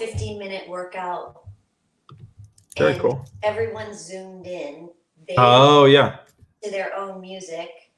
15-minute workout. Very and cool. Everyone's zoomed in. They Oh, yeah. to their own music,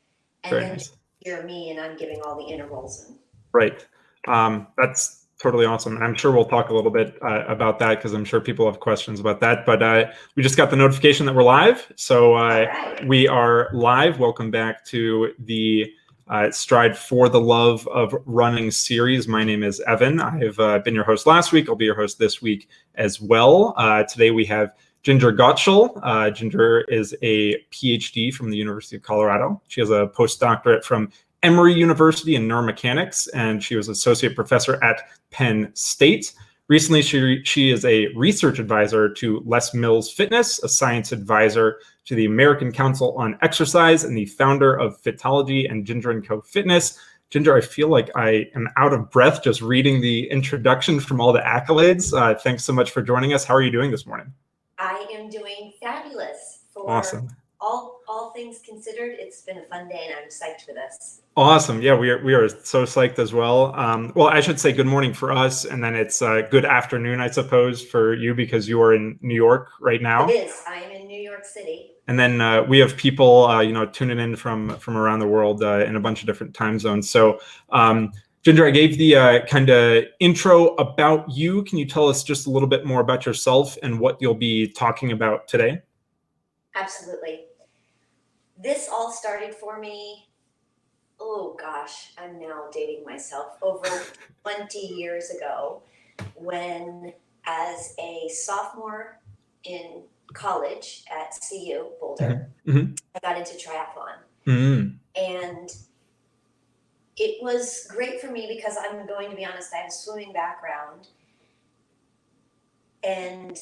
and Very then nice. hear me, and I'm giving all the intervals. Right. That's totally awesome. And I'm sure we'll talk a little bit about that, because I'm sure people have questions about that. But we just got the notification that we're live. So right. We are live. Welcome back to the Stryd for the Love of Running series. My name is Evan. I've been your host last week. I'll be your host this week as well. Today we have Jinger Gottschall. Jinger is a PhD from the University of Colorado. She has a postdoctorate from Emory University in neuromechanics, and she was associate professor at Penn State. Recently, she is a research advisor to Les Mills Fitness, a science advisor to the American Council on Exercise, and the founder of Fitology and Jinger & Co. Fitness. Jinger, I feel like I am out of breath just reading the introduction from all the accolades. Thanks so much for joining us. How are you doing this morning? I am doing fabulous. Awesome. All things considered, it's been a fun day, and I'm psyched for this. Awesome. Yeah, we are so psyched as well. Well, I should say good morning for us, and then it's good afternoon, I suppose, for you, because you are in New York right now. It is. I am in New York City. And then we have people, tuning in from around the world in a bunch of different time zones. So, Jinger, I gave the kind of intro about you. Can you tell us just a little bit more about yourself and what you'll be talking about today? Absolutely. This all started for me, oh gosh, I'm now dating myself, over 20 years ago, when, as a sophomore in college at CU Boulder, I got into triathlon. And it was great for me because, I'm going to be honest, I have a swimming background, and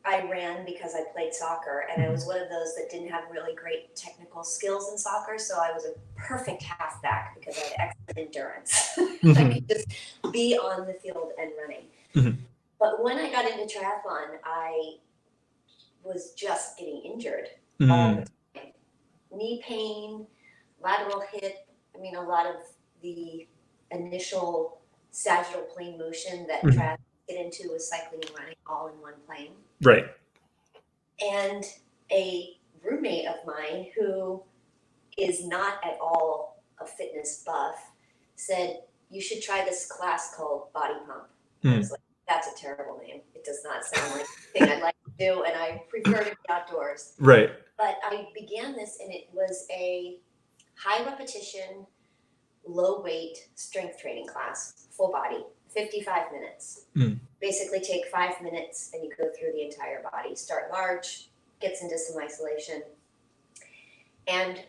I ran because I played soccer, and I was one of those that didn't have really great technical skills in soccer, so I was a perfect halfback because I had excellent endurance. I could just be on the field and running. But when I got into triathlon, I was just getting injured all the time. Knee pain, lateral hip, a lot of the initial sagittal plane motion that triathletes get into was cycling and running all in one plane. Right. And a roommate of mine, who is not at all a fitness buff, said, you should try this class called Body Pump. I was like, that's a terrible name. It does not sound like the thing I'd like to do, and I prefer to be outdoors. Right. But I began this, and it was a high repetition, low weight strength training class, full body, 55 minutes. Basically take 5 minutes and you go through the entire body. Start large, gets into some isolation. And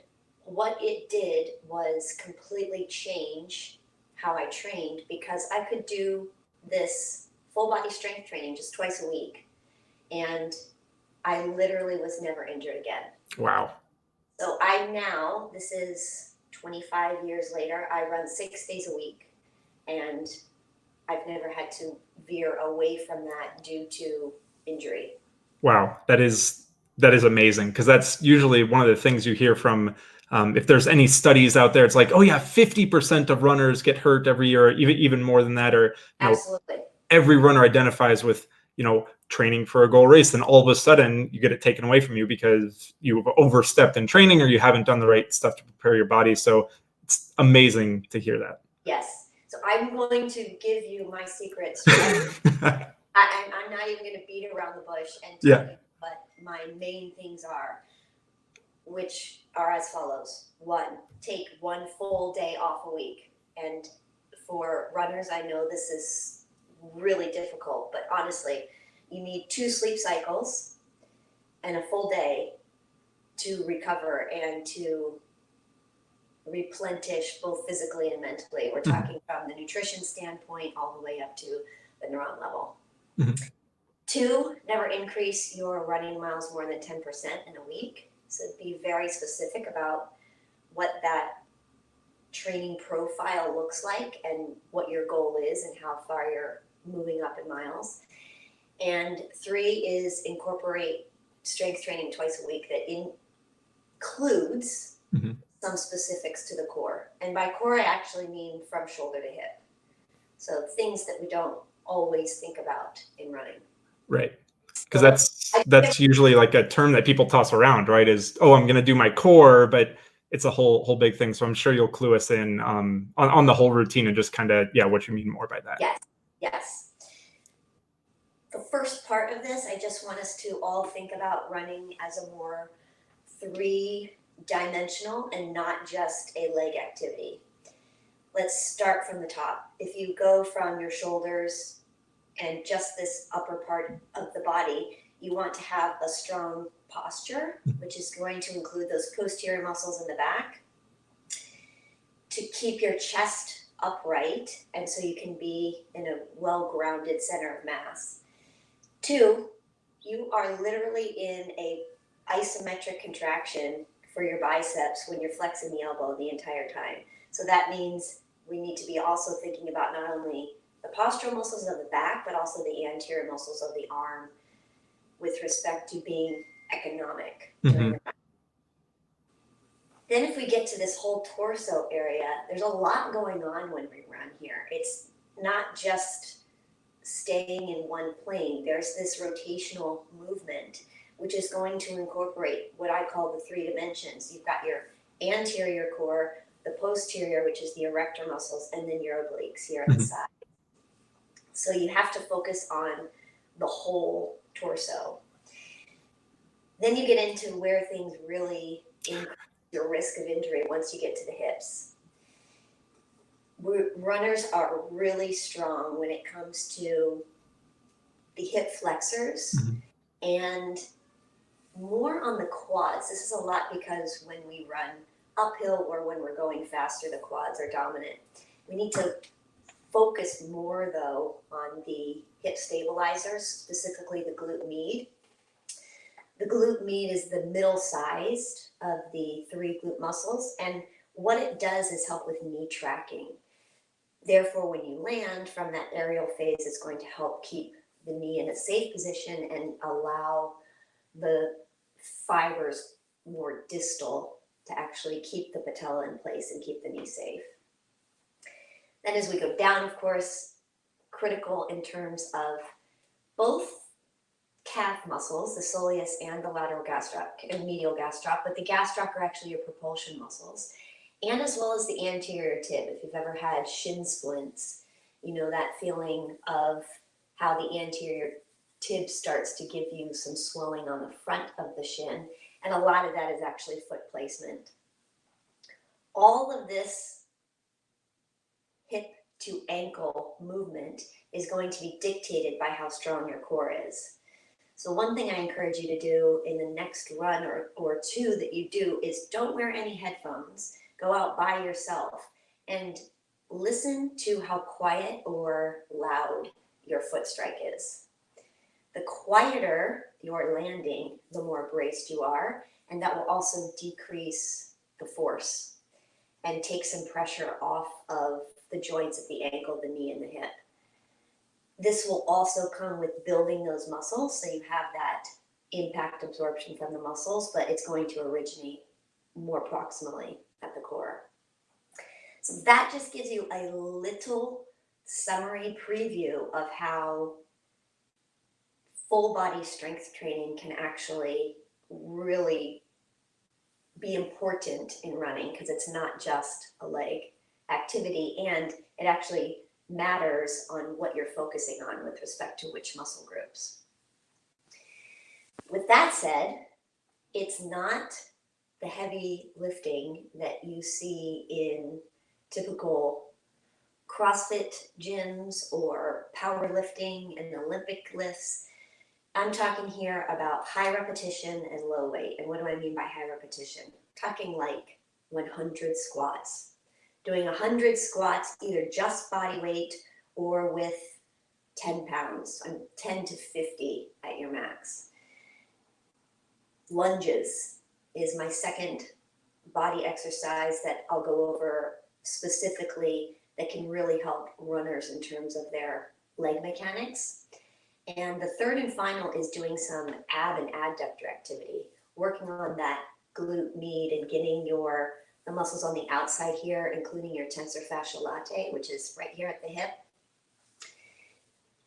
what it did was completely change how I trained, because I could do this full body strength training just twice a week, and I literally was never injured again. Wow. So this is 25 years later, I run 6 days a week, and I've never had to veer away from that due to injury. Wow, that is amazing, because that's usually one of the things you hear from, if there's any studies out there, it's like, oh yeah, 50% of runners get hurt every year, even more than that, or absolutely, every runner identifies with training for a goal race, and all of a sudden you get it taken away from you because you've overstepped in training or you haven't done the right stuff to prepare your body. So it's amazing to hear that. Yes. So I'm going to give you my secrets. I'm not even going to beat around the bush and tell you what my main things are, which are as follows. 1, take 1 full day off a week. And for runners, I know this is really difficult, but honestly, you need 2 sleep cycles and a full day to recover and to replenish both physically and mentally. We're talking from the nutrition standpoint all the way up to the neuron level. 2, never increase your running miles more than 10% in a week. So be very specific about what that training profile looks like and what your goal is and how far you're moving up in miles. And 3 is incorporate strength training twice a week that includes some specifics to the core. And by core, I actually mean from shoulder to hip. So things that we don't always think about in running. Right. Because that's usually like a term that people toss around, right? Is, oh, I'm going to do my core, but it's a whole big thing. So I'm sure you'll clue us in on the whole routine and just kind of, what you mean more by that. Yes. The first part of this, I just want us to all think about running as a more three-dimensional and not just a leg activity. Let's start from the top. If you go from your shoulders and just this upper part of the body, you want to have a strong posture, which is going to include those posterior muscles in the back, to keep your chest upright, and so you can be in a well-grounded center of mass. 2, you are literally in a isometric contraction for your biceps when you're flexing the elbow the entire time. So that means we need to be also thinking about not only the postural muscles of the back, but also the anterior muscles of the arm with respect to being economic during the run. Then if we get to this whole torso area, there's a lot going on when we run here. It's not just staying in one plane. There's this rotational movement, which is going to incorporate what I call the 3 dimensions. You've got your anterior core, the posterior, which is the erector muscles, and then your obliques here at the side. So you have to focus on the whole torso. Then you get into where things really increase your risk of injury once you get to the hips. Runners are really strong when it comes to the hip flexors and more on the quads. This is a lot because when we run uphill or when we're going faster, the quads are dominant. We need to focus more, though, on the hip stabilizers, specifically the glute med. The glute med is the middle sized of the 3 glute muscles, and what it does is help with knee tracking. Therefore, when you land from that aerial phase, it's going to help keep the knee in a safe position and allow the fibers more distal to actually keep the patella in place and keep the knee safe. Then as we go down, of course, critical in terms of both calf muscles, the soleus and the lateral gastroc and medial gastroc, but the gastroc are actually your propulsion muscles, and as well as the anterior tib. If you've ever had shin splints, you know that feeling of how the anterior tib starts to give you some swelling on the front of the shin, and a lot of that is actually foot placement. All of this hip to ankle movement is going to be dictated by how strong your core is. So one thing I encourage you to do in the next run or 2 that you do is don't wear any headphones. Go out by yourself and listen to how quiet or loud your foot strike is. The quieter your landing, the more braced you are, and that will also decrease the force and take some pressure off of the joints at the ankle, the knee, and the hip. This will also come with building those muscles, so you have that impact absorption from the muscles, but it's going to originate more proximally at the core. So that just gives you a little summary preview of how full body strength training can actually really be important in running, because it's not just a leg activity, and it actually matters on what you're focusing on with respect to which muscle groups. With that said, it's not the heavy lifting that you see in typical CrossFit gyms or powerlifting and Olympic lifts. I'm talking here about high repetition and low weight. And what do I mean by high repetition? Talking like 100 squats. Doing 100 squats, either just body weight or with 10 pounds, 10 to 50 at your max. Lunges is my second body exercise that I'll go over specifically that can really help runners in terms of their leg mechanics. And the third and final is doing some ab and adductor activity, working on that glute med and getting the muscles on the outside here, including your tensor fasciae latae, which is right here at the hip.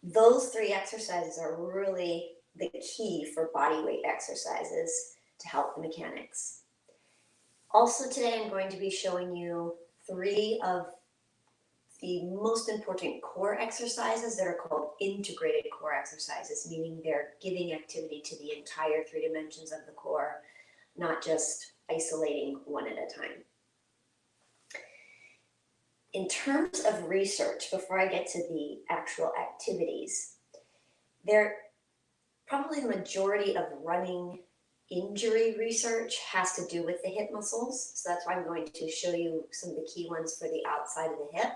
those three exercises are really the key for body weight exercises to help the mechanics. Also today I'm going to be showing you 3 of the most important core exercises that are called integrated core exercises, meaning they're giving activity to the entire 3 dimensions of the core, not just isolating one at a time. In terms of research, before I get to the actual activities, probably the majority of running injury research has to do with the hip muscles. So that's why I'm going to show you some of the key ones for the outside of the hip.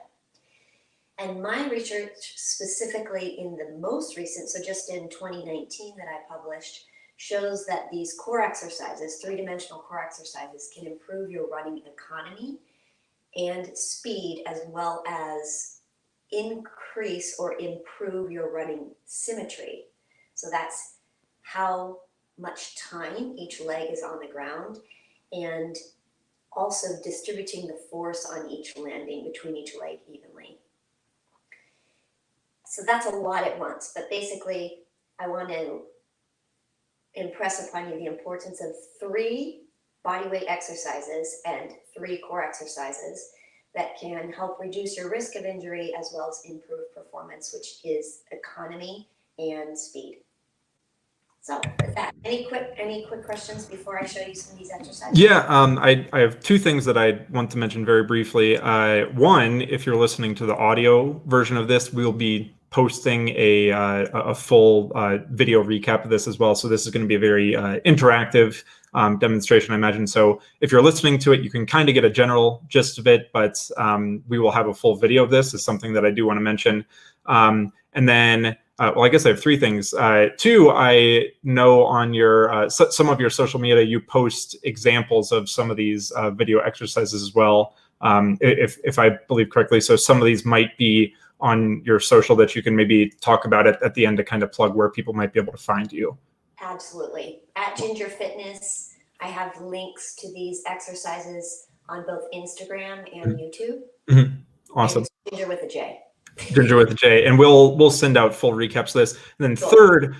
And my research specifically in the most recent, so just in 2019 that I published, shows that these core exercises, 3-dimensional core exercises, can improve your running economy and speed, as well as increase or improve your running symmetry. So that's how much time each leg is on the ground, and also distributing the force on each landing between each leg evenly. So that's a lot at once, but basically I want to impress upon you the importance of 3 bodyweight exercises and 3 core exercises that can help reduce your risk of injury as well as improve performance, which is economy and speed. So with that, any quick questions before I show you some of these exercises? Yeah, I have 2 things that I want to mention very briefly. One, if you're listening to the audio version of this, we'll be posting a full video recap of this as well. So this is going to be a very interactive demonstration, I imagine. So if you're listening to it, you can kind of get a general gist of it, but we will have a full video of this. Is something that I do want to mention. And then, well, I guess I have 3 things. 2, I know on your some of your social media, you post examples of some of these video exercises as well, if I believe correctly. So some of these might be on your social that you can maybe talk about it at the end to kind of plug where people might be able to find you. Absolutely. At Jinger Fitness, I have links to these exercises on both Instagram and YouTube. Mm-hmm. Awesome. And Jinger with a J. Ginger with a J, and we'll send out full recaps of this. And then third,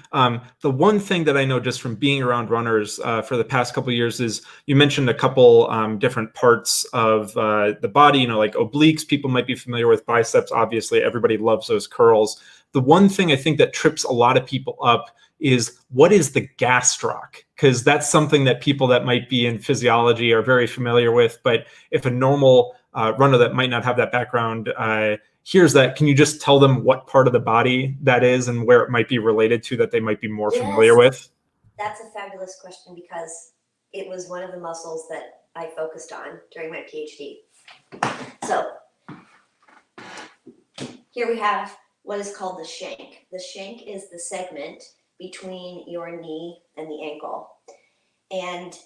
the one thing that I know just from being around runners for the past couple of years is you mentioned a couple different parts of the body, like obliques. People might be familiar with biceps. Obviously, everybody loves those curls. The one thing I think that trips a lot of people up is what is the gastroc? Because that's something that people that might be in physiology are very familiar with. But if a normal runner that might not have that background here's that, can you just tell them what part of the body that is and where it might be related to that they might be more familiar with? That's a fabulous question because it was one of the muscles that I focused on during my PhD. So here we have what is called the shank. The shank is the segment between your knee and the ankle. And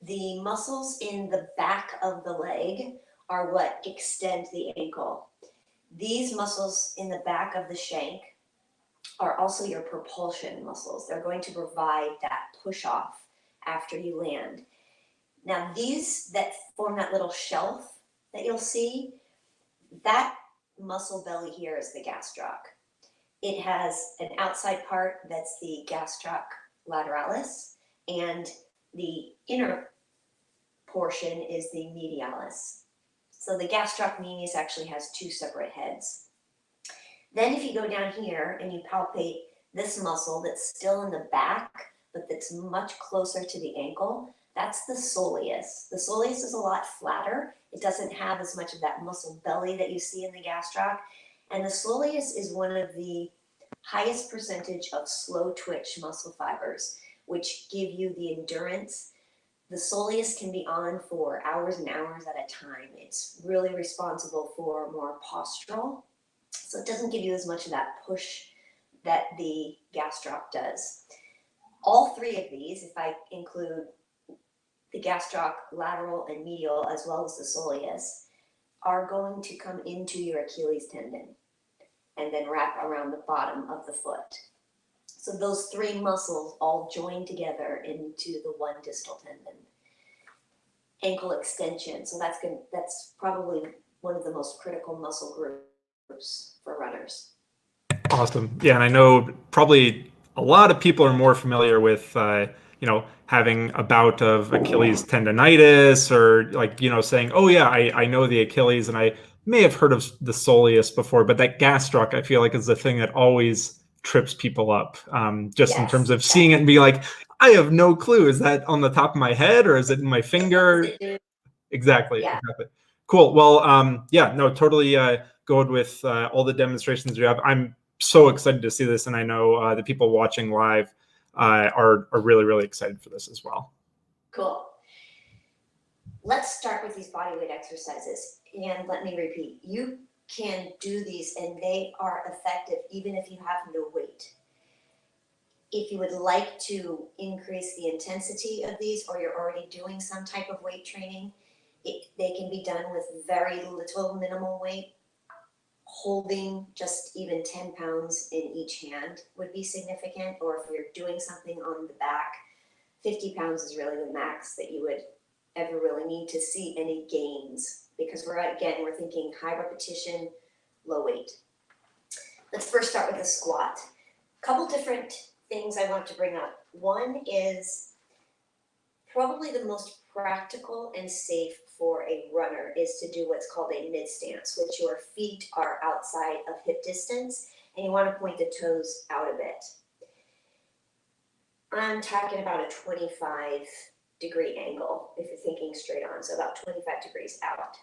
the muscles in the back of the leg are what extend the ankle. These muscles in the back of the shank are also your propulsion muscles. They're going to provide that push off after you land. Now these that form that little shelf that you'll see, that muscle belly here is the gastroc. It has an outside part that's the gastroc lateralis, and the inner portion is the medialis. So the gastroc medius actually has 2 separate heads. Then if you go down here and you palpate this muscle that's still in the back, but that's much closer to the ankle, that's the soleus. The soleus is a lot flatter. It doesn't have as much of that muscle belly that you see in the gastroc. And the soleus is one of the highest percentage of slow twitch muscle fibers, which give you the endurance. The soleus can be on for hours and hours at a time. It's really responsible for more postural. So it doesn't give you as much of that push that the gastroc does. All 3 of these, if I include the gastroc lateral and medial as well as the soleus, are going to come into your Achilles tendon and then wrap around the bottom of the foot. So those 3 muscles all join together into the one distal tendon. Ankle extension, so that's probably one of the most critical muscle groups for runners. Awesome. Yeah, and I know probably a lot of people are more familiar with having a bout of Achilles tendonitis, or like saying, "Oh yeah, I know the Achilles," and I may have heard of the soleus before, but that gastroc I feel like is the thing that always trips people up. Just in terms Yes, of seeing it and being like, I have no clue. Is that on the top of my head or is it in my finger? Exactly, yeah. exactly. Cool. Well, yeah, no, totally good with all the demonstrations you have. I'm so excited to see this, and I know the people watching live are really, really excited for this as well. Cool. Let's start with these bodyweight exercises. And let me repeat, you can do these and they are effective even if you have no weight. If you would like to increase the intensity of these, or you're already doing some type of weight training, they can be done with very little minimal weight. Holding just even 10 pounds in each hand would be significant, or if you're doing something on the back, 50 pounds is really the max that you would ever really need to see any gains, because we're thinking high repetition, low weight. Let's first start with a squat. A couple different things I want to bring up. One is probably the most practical and safe for a runner is to do what's called a mid stance, which your feet are outside of hip distance and you want to point the toes out a bit. I'm talking about a 25-degree angle if you're thinking straight on, so about 25 degrees out.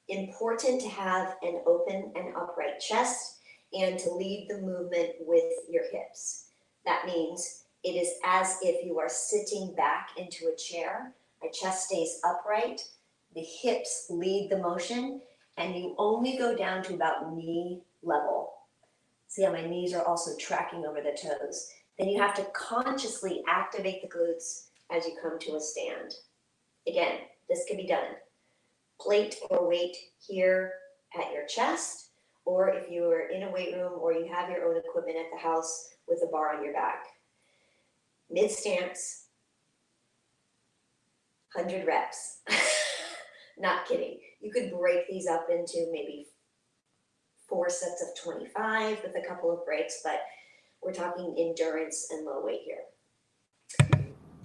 Important to have an open and upright chest and to lead the movement with your hips. That means it is as if you are sitting back into a chair, my chest stays upright, the hips lead the motion, and you only go down to about knee level. See how my knees are also tracking over the toes. Then you have to consciously activate the glutes as you come to a stand. Again, this can be done plate or weight here at your chest, or if you are in a weight room or you have your own equipment at the house with a bar on your back. Mid stance, 100 reps. Not kidding. You could break these up into maybe 4 sets of 25 with a couple of breaks, but we're talking endurance and low weight here.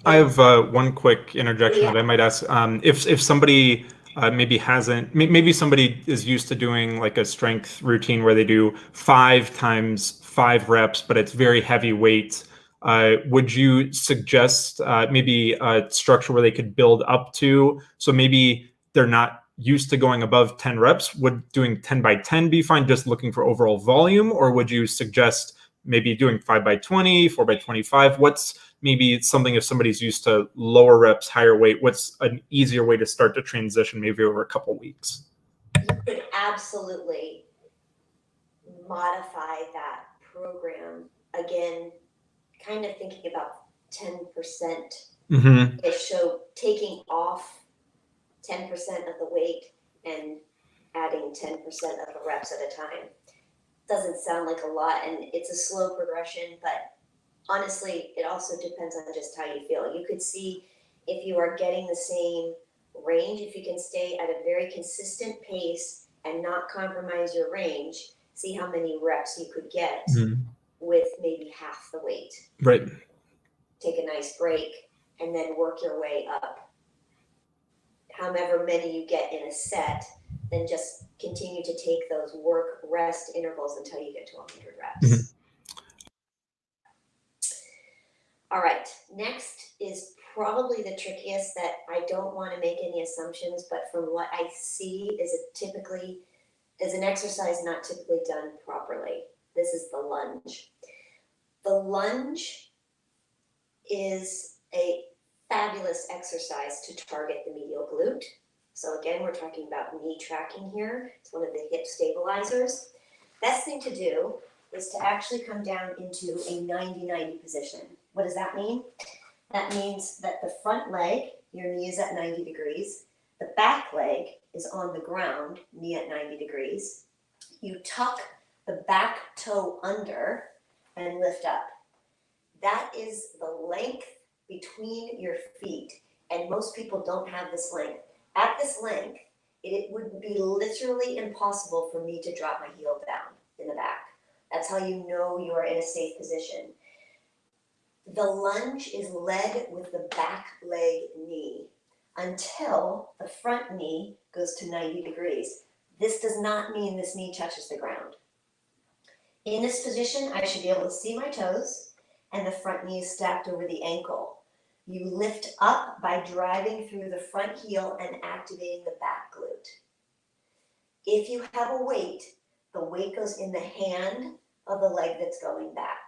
I have one quick interjection that I might ask. If somebody maybe hasn't, maybe somebody is used to doing like a strength routine where they do 5 times 5 reps, but it's very heavy weight. Would you suggest maybe a structure where they could build up to? So maybe they're not used to going above 10 reps. Would doing 10 by 10 be fine, just looking for overall volume? Or would you suggest maybe doing 5 by 20, 4 by 25? What's maybe something if somebody's used to lower reps, higher weight, what's an easier way to start to transition maybe over a couple weeks? You could absolutely modify that program. Again, kind of thinking about 10% ish. So taking off 10% of the weight and adding 10% of the reps at a time. Doesn't sound like a lot, and it's a slow progression, but honestly, it also depends on just how you feel. You could see if you are getting the same range, if you can stay at a very consistent pace and not compromise your range, see how many reps you could get with maybe half the weight. Right. Take a nice break and then work your way up. However many you get in a set, then just continue to take those work rest intervals until you get to 100 reps. All right, next is probably the trickiest that I don't want to make any assumptions, but from what I see is an exercise not typically done properly. This is the lunge. The lunge is a fabulous exercise to target the medial glute. So again, we're talking about knee tracking here. It's one of the hip stabilizers. Best thing to do is to actually come down into a 90-90 position. What does that mean? That means that the front leg, your knee is at 90 degrees. The back leg is on the ground, knee at 90 degrees. You tuck the back toe under and lift up. That is the length between your feet, and most people don't have this length. At this length, it would be literally impossible for me to drop my heel down in the back. That's how you know you are in a safe position. The lunge is led with the back leg knee until the front knee goes to 90 degrees. This does not mean this knee touches the ground. In this position, I should be able to see my toes and the front knee is stacked over the ankle. You lift up by driving through the front heel and activating the back glute. If you have a weight, the weight goes in the hand of the leg that's going back.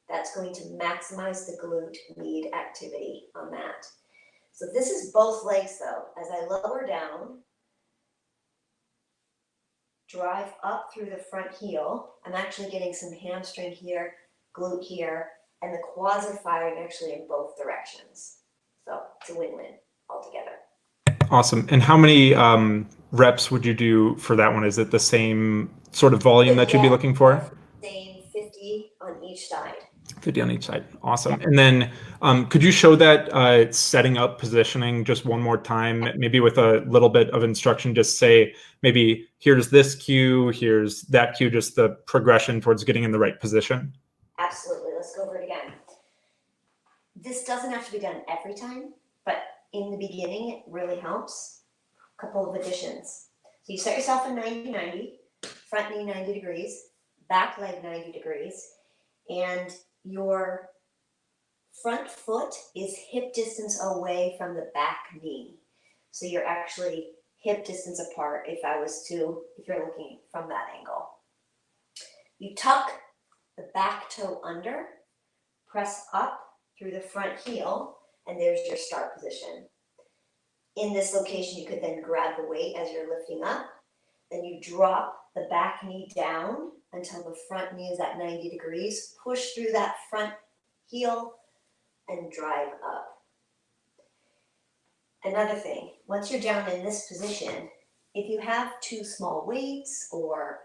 That's going to maximize the glute med activity on that. So this is both legs though. As I lower down, drive up through the front heel, I'm actually getting some hamstring here, glute here, and the quads are firing actually in both directions. So it's a win-win altogether. Awesome. And how many reps would you do for that one? Is it the same sort of volume that you'd be looking for? Same 50 on each side. 50 on each side. Awesome. And then could you show that setting up positioning just one more time, maybe with a little bit of instruction, just say, maybe here's this cue, here's that cue, just the progression towards getting in the right position? Absolutely. Let's go over it again. This doesn't have to be done every time, but in the beginning, it really helps. A couple of additions. So you set yourself a 90-90, front knee 90 degrees, back leg 90 degrees, and your front foot is hip distance away from the back knee. So you're actually hip distance apart if you're looking from that angle. You tuck the back toe under, press up through the front heel, and there's your start position. In this location, you could then grab the weight as you're lifting up. Then you drop the back knee down until the front knee is at 90 degrees. Push through that front heel and drive up. Another thing, once you're down in this position, if you have two small weights or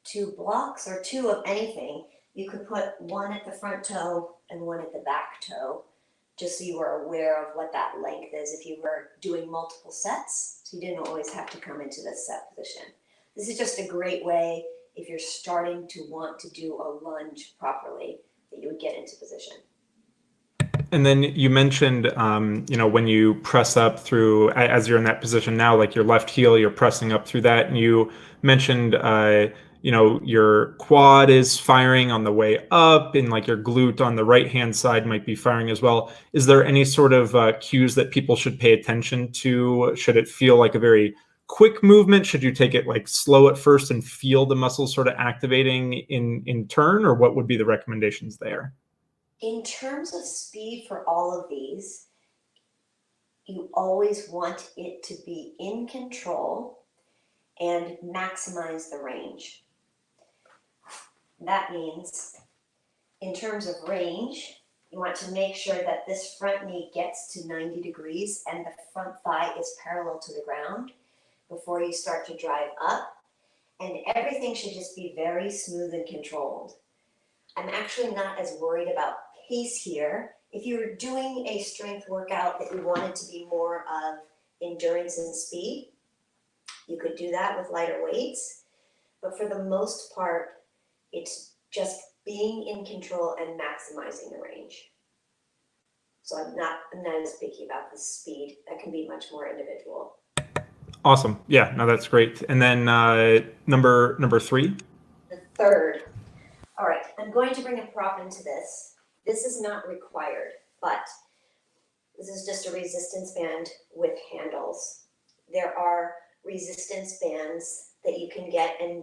two blocks or two of anything, you could put one at the front toe and one at the back toe, just so you were aware of what that length is if you were doing multiple sets, so you didn't always have to come into this set position. This is just a great way if you're starting to want to do a lunge properly, that you would get into position. And then you mentioned, when you press up through, as you're in that position now, like your left heel, you're pressing up through that. And you mentioned, your quad is firing on the way up, and like your glute on the right-hand side might be firing as well. Is there any sort of cues that people should pay attention to? Should it feel like a very quick movement? Should you take it like slow at first and feel the muscles sort of activating in turn, or what would be the recommendations there? In terms of speed for all of these, you always want it to be in control and maximize the range. That means, in terms of range, you want to make sure that this front knee gets to 90 degrees and the front thigh is parallel to the ground before you start to drive up. And everything should just be very smooth and controlled. I'm actually not as worried about pace here. If you were doing a strength workout that you wanted to be more of endurance and speed, you could do that with lighter weights. But for the most part, it's just being in control and maximizing the range. So I'm not as picky about the speed. That can be much more individual. Awesome. Yeah, no, that's great. And then number 3. The third. All right, I'm going to bring a prop into this. This is not required, but this is just a resistance band with handles. There are resistance bands that you can get and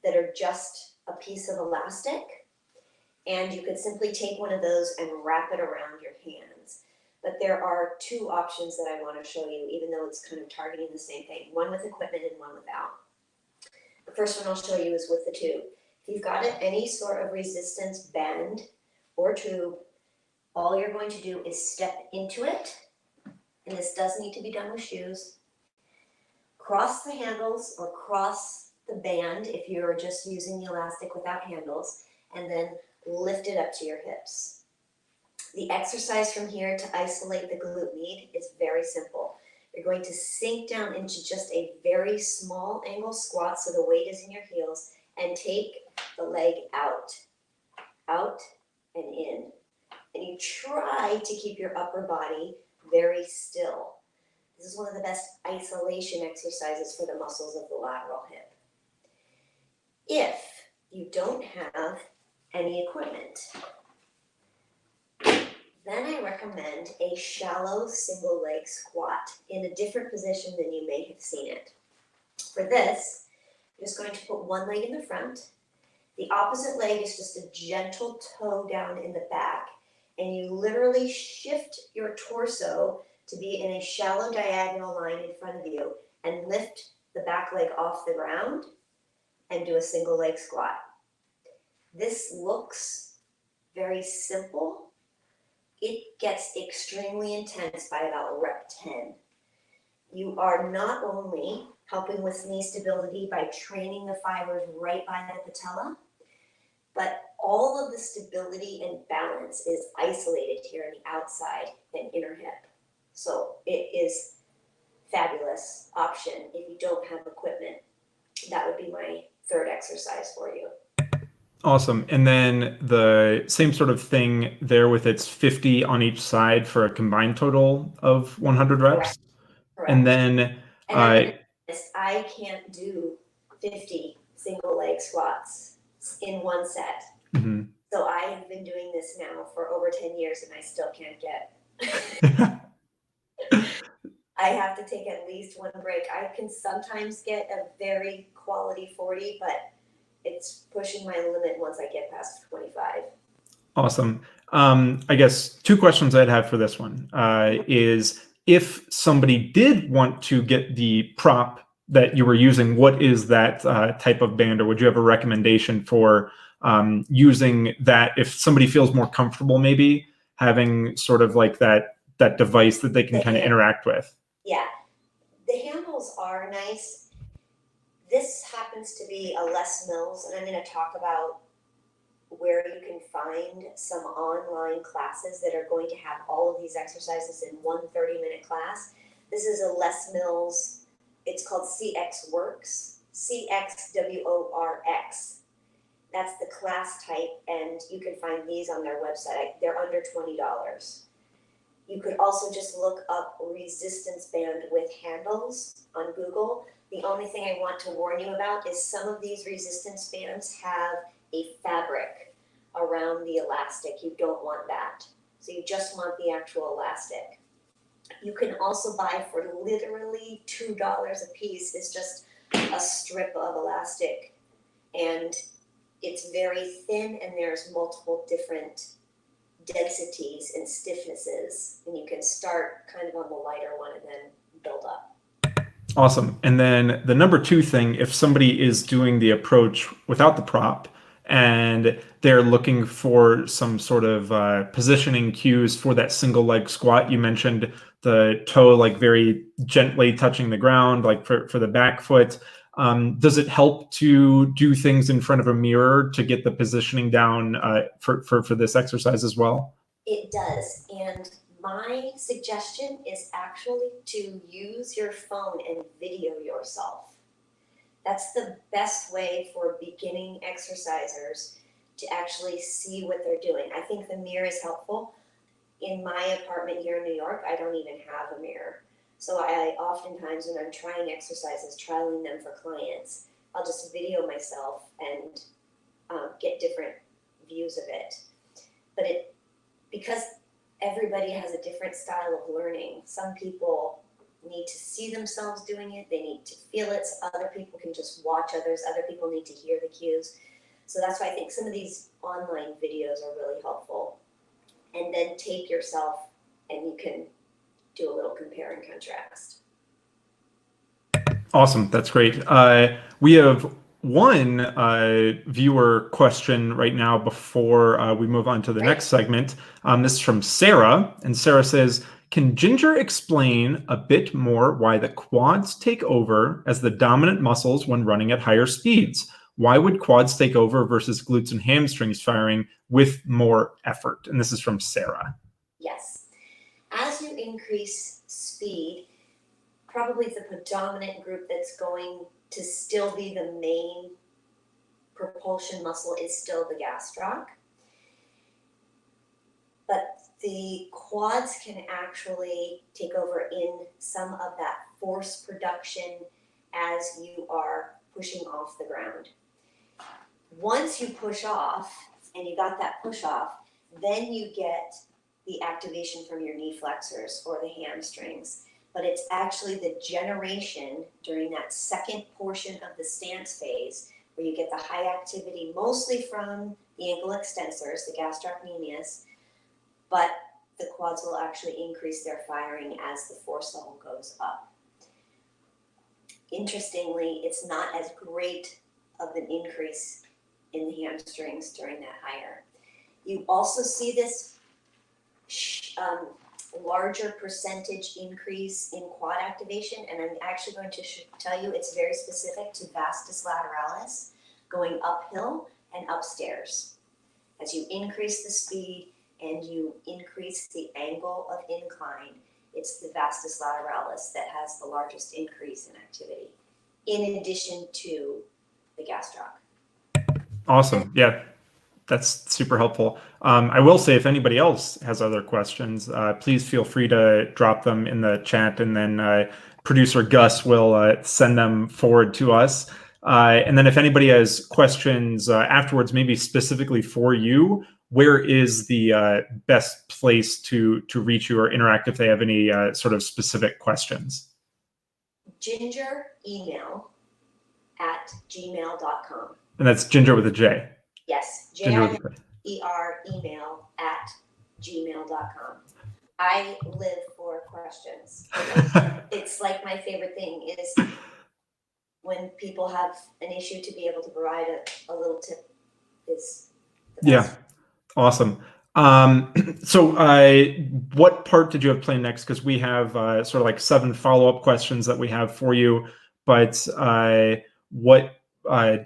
that are just a piece of elastic, and you could simply take one of those and wrap it around your hands. But there are 2 options that I want to show you, even though it's kind of targeting the same thing, one with equipment and one without. The first one I'll show you is with the tube. If you've got any sort of resistance band or tube, all you're going to do is step into it, and this does need to be done with shoes. Cross the handles or cross the band if you're just using the elastic without handles, and then lift it up to your hips. The exercise from here to isolate the glute med is very simple. You're going to sink down into just a very small angle squat so the weight is in your heels, and take the leg out and in. And you try to keep your upper body very still. This is one of the best isolation exercises for the muscles of the lateral hip. If you don't have any equipment, then I recommend a shallow single leg squat in a different position than you may have seen it. For this, you're just going to put one leg in the front. The opposite leg is just a gentle toe down in the back, and you literally shift your torso to be in a shallow diagonal line in front of you and lift the back leg off the ground and do a single leg squat. This looks very simple. It gets extremely intense by about rep 10. You are not only helping with knee stability by training the fibers right by the patella, but all of the stability and balance is isolated here in the outside and inner hip. So it is fabulous option if you don't have equipment. That would be my third exercise for you. Awesome. And then the same sort of thing there with its 50 on each side for a combined total of 100 reps. Correct. And then I can't do 50 single leg squats in one set. Mm-hmm. So I have been doing this now for over 10 years and I still can't get. I have to take at least one break. I can sometimes get a very quality 40, but it's pushing my limit once I get past 25. Awesome. I guess two questions I'd have for this one is if somebody did want to get the prop that you were using, what is that type of band, or would you have a recommendation for using that if somebody feels more comfortable maybe having sort of like that device that they can kind of interact with? Yeah, the handles are nice. This happens to be a Les Mills, and I'm going to talk about where you can find some online classes that are going to have all of these exercises in one 30-minute class. This is a Les Mills, it's called CX Works, CXWORX. That's the class type, and you can find these on their website. They're under $20. You could also just look up resistance band with handles on Google. The only thing I want to warn you about is some of these resistance bands have a fabric around the elastic. You don't want that. So you just want the actual elastic. You can also buy for literally $2 a piece. It's just a strip of elastic, and it's very thin, and there's multiple different densities and stiffnesses, and you can start kind of on the lighter one and then build up. Awesome. And then the number two thing, if somebody is doing the approach without the prop and they're looking for some sort of positioning cues for that single leg squat, you mentioned the toe like very gently touching the ground, like for the back foot. Does it help to do things in front of a mirror to get the positioning down for this exercise as well? It does. And my suggestion is actually to use your phone and video yourself. That's the best way for beginning exercisers to actually see what they're doing. I think the mirror is helpful. In my apartment here in New York, I don't even have a mirror. So I oftentimes, when I'm trying exercises, trialing them for clients, I'll just video myself and get different views of it. But because everybody has a different style of learning, some people need to see themselves doing it, they need to feel it, other people can just watch others, other people need to hear the cues. So that's why I think some of these online videos are really helpful. And then tape yourself and you can do a little compare and contrast. Awesome. That's great. We have one viewer question right now before we move on to the next segment. This is from Sarah, and Sarah says, can Jinger explain a bit more why the quads take over as the dominant muscles when running at higher speeds? Why would quads take over versus glutes and hamstrings firing with more effort? And this is from Sarah. Yes. As you increase speed, probably the predominant group that's going to still be the main propulsion muscle is still the gastroc. But the quads can actually take over in some of that force production as you are pushing off the ground. Once you push off and you got that push off, then you get the activation from your knee flexors or the hamstrings. But it's actually the generation during that second portion of the stance phase where you get the high activity mostly from the ankle extensors, the gastrocnemius, but the quads will actually increase their firing as the force level goes up. Interestingly, it's not as great of an increase in the hamstrings during that higher. You also see this larger percentage increase in quad activation, and I'm actually going to tell you it's very specific to vastus lateralis going uphill and upstairs. As you increase the speed and you increase the angle of incline, it's the vastus lateralis that has the largest increase in activity, in addition to the gastroc. Awesome. Yeah, that's super helpful. I will say if anybody else has other questions, please feel free to drop them in the chat, and then producer Gus will send them forward to us. And then if anybody has questions afterwards, maybe specifically for you, where is the best place to reach you or interact if they have any sort of specific questions? Jinger email at gmail.com. And that's Jinger with a J. Yes, Jinger with a J. email at gmail.com. I live for questions. It's like my favorite thing is when people have an issue to be able to provide a little tip is the best. Yeah, awesome. So what part did you have planned next? Because we have sort of like 7 follow-up questions that we have for you, but what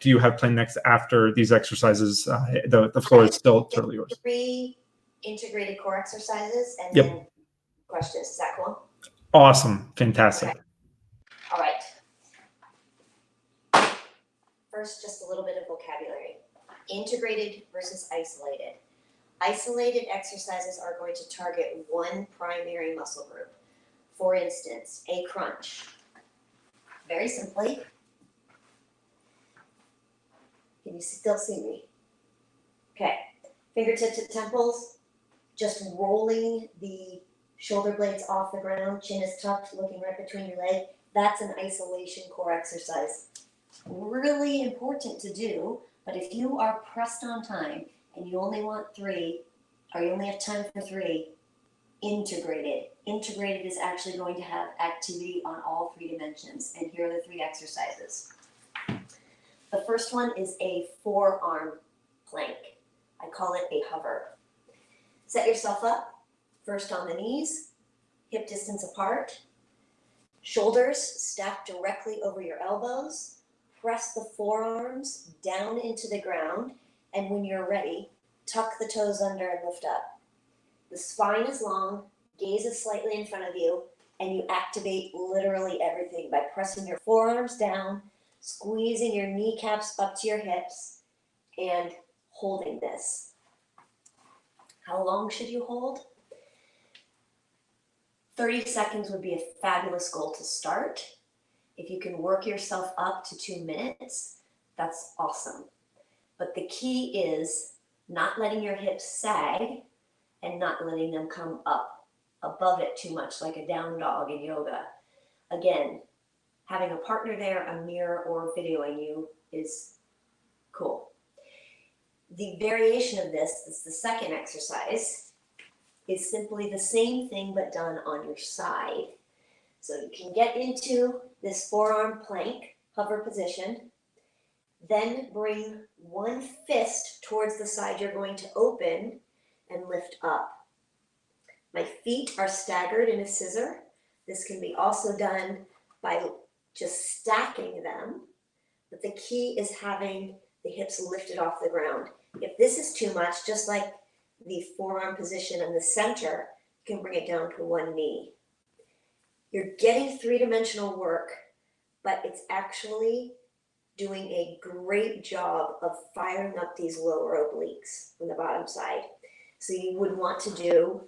do you have planned next after these exercises? The floor is still totally yours. 3 integrated core exercises and Yep. then questions. Is that cool? Awesome. Fantastic. Okay. All right. First, just a little bit of vocabulary. Integrated versus isolated. Isolated exercises are going to target one primary muscle group. For instance, a crunch. Very simply, can you still see me? Okay, fingertips at temples, just rolling the shoulder blades off the ground, chin is tucked, looking right between your legs. That's an isolation core exercise. Really important to do, but if you are pressed on time and you only want 3, or you only have time for 3, integrated. Integrated is actually going to have activity on all 3 dimensions, and here are the 3 exercises. The first one is a forearm plank. I call it a hover. Set yourself up, first on the knees, hip distance apart, shoulders stacked directly over your elbows, press the forearms down into the ground, and when you're ready, tuck the toes under and lift up. The spine is long, gaze is slightly in front of you, and you activate literally everything by pressing your forearms down, squeezing your kneecaps up to your hips, and holding this. How long should you hold? 30 seconds would be a fabulous goal to start. If you can work yourself up to 2 minutes, that's awesome. But the key is not letting your hips sag and not letting them come up above it too much, like a down dog in yoga. Again, having a partner there, a mirror, or videoing you is cool. The variation of this is the second exercise, is simply the same thing but done on your side. So you can get into this forearm plank, hover position, then bring one fist towards the side you're going to open and lift up. My feet are staggered in a scissor. This can be also done by just stacking them, but the key is having the hips lifted off the ground. If this is too much, just like the forearm position in the center, you can bring it down to one knee. You're getting 3-dimensional work, but it's actually doing a great job of firing up these lower obliques from the bottom side. So you would want to do